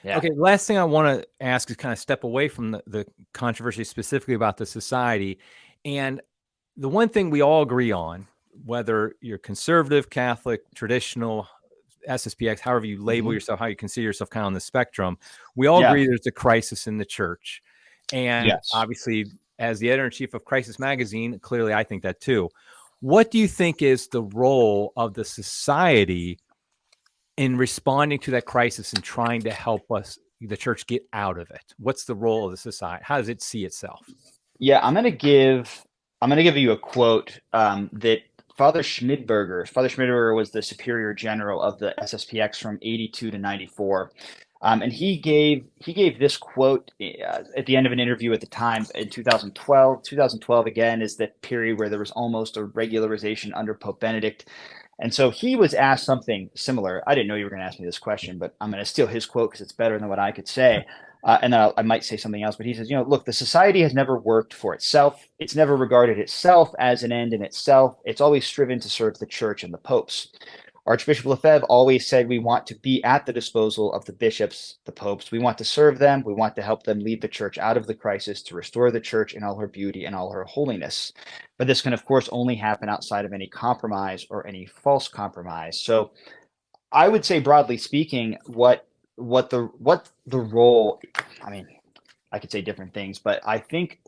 yeah, Okay. Last thing I want to ask is kind of step away from the controversy specifically about the society. And the one thing we all agree on, whether you're conservative, Catholic, traditional, SSPX, however you label hmm, yourself, how you consider yourself kind of on the spectrum, we all yeah, agree there's a crisis in the church. And yes. obviously, as the editor in chief of Crisis Magazine, clearly I think that too. What do you think is the role of the society in responding to that crisis and trying to help us, the church, get out of it? What's the role of the society? How does it see itself? Yeah, I'm gonna give you a quote that Father Schmidberger was the Superior General of the SSPX from 82 to 94. And he gave this quote at the end of an interview at the time in 2012. 2012 again is the period where there was almost a regularization under Pope Benedict. And so he was asked something similar. I didn't know you were going to ask me this question, but I'm going to steal his quote because it's better than what I could say. And then I might say something else, but he says, look, the society has never worked for itself. It's never regarded itself as an end in itself. It's always striven to serve the church and the popes. Archbishop Lefebvre always said we want to be at the disposal of the bishops, the popes. We want to serve them. We want to help them lead the church out of the crisis, to restore the church in all her beauty and all her holiness. But this can, of course, only happen outside of any compromise or any false compromise. So I would say, broadly speaking, what the role, I mean, I could say different things, but I think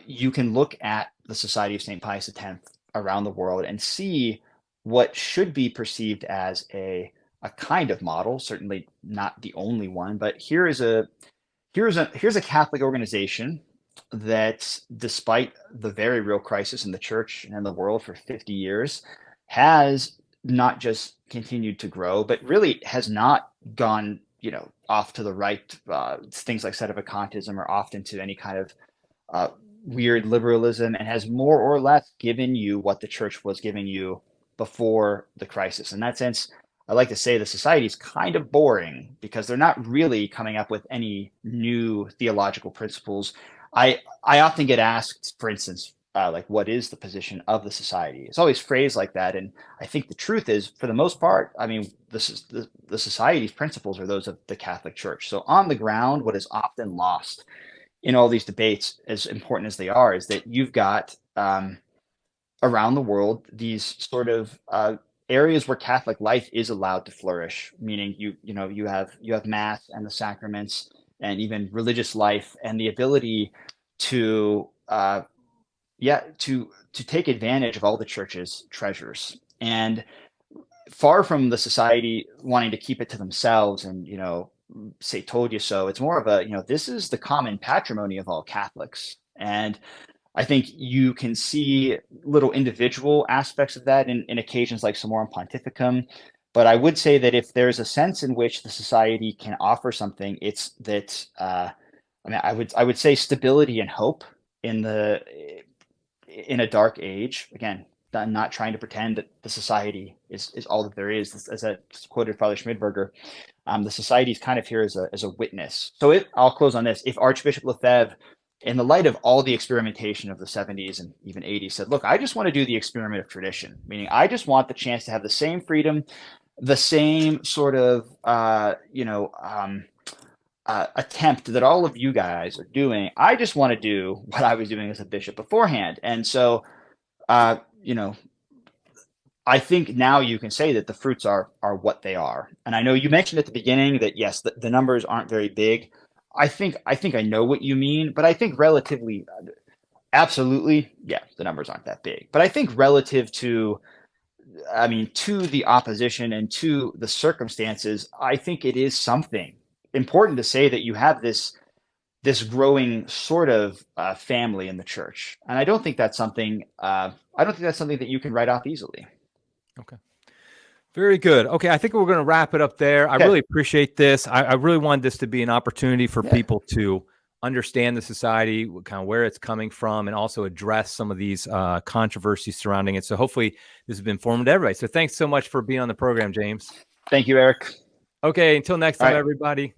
you can look at the Society of St. Pius X around the world and see what should be perceived as a kind of model, certainly not the only one, but here's a Catholic organization that, despite the very real crisis in the church and in the world for 50 years, has not just continued to grow, but really has not gone, off to the right, things like sedevacantism, or off into any kind of weird liberalism, and has more or less given you what the church was giving you before the crisis. In that sense, I like to say the society is kind of boring because they're not really coming up with any new theological principles. I often get asked, for instance, like, what is the position of the society? It's always phrased like that, and I think the truth is, for the most part, I mean, the society's principles are those of the Catholic Church. So on the ground, what is often lost in all these debates, as important as they are, is that you've got around the world these sort of areas where Catholic life is allowed to flourish, meaning you have mass and the sacraments and even religious life and the ability to take advantage of all the church's treasures. And far from the society wanting to keep it to themselves and say told you so, it's more of a this is the common patrimony of all Catholics. And I think you can see little individual aspects of that in occasions like Summorum Pontificum. But I would say that if there's a sense in which the society can offer something, it's that I would say stability and hope in a dark age. Again, I'm not trying to pretend that the society is all that there is. As I quoted Father Schmidberger, the society is kind of here as a witness. So I'll close on this. If Archbishop Lefebvre, in the light of all the experimentation of the 70s and even 80s, said, look, I just want to do the experiment of tradition, meaning I just want the chance to have the same freedom, the same sort of, attempt that all of you guys are doing. I just want to do what I was doing as a bishop beforehand. And so, I think now you can say that the fruits are what they are. And I know you mentioned at the beginning that, yes, the numbers aren't very big. I think I know what you mean, but I think relatively, absolutely, yeah, the numbers aren't that big. But I think relative to the opposition and to the circumstances, I think it is something important to say that you have this growing sort of family in the church. And I don't think that's something that you can write off easily. Okay. Very good. Okay, I think we're going to wrap it up there. I really appreciate this. I really wanted this to be an opportunity for people to understand the society, kind of where it's coming from, and also address some of these controversies surrounding it. So hopefully this has been informative to everybody. So thanks so much for being on the program, James. Thank you, Eric. Okay, until next time, everybody.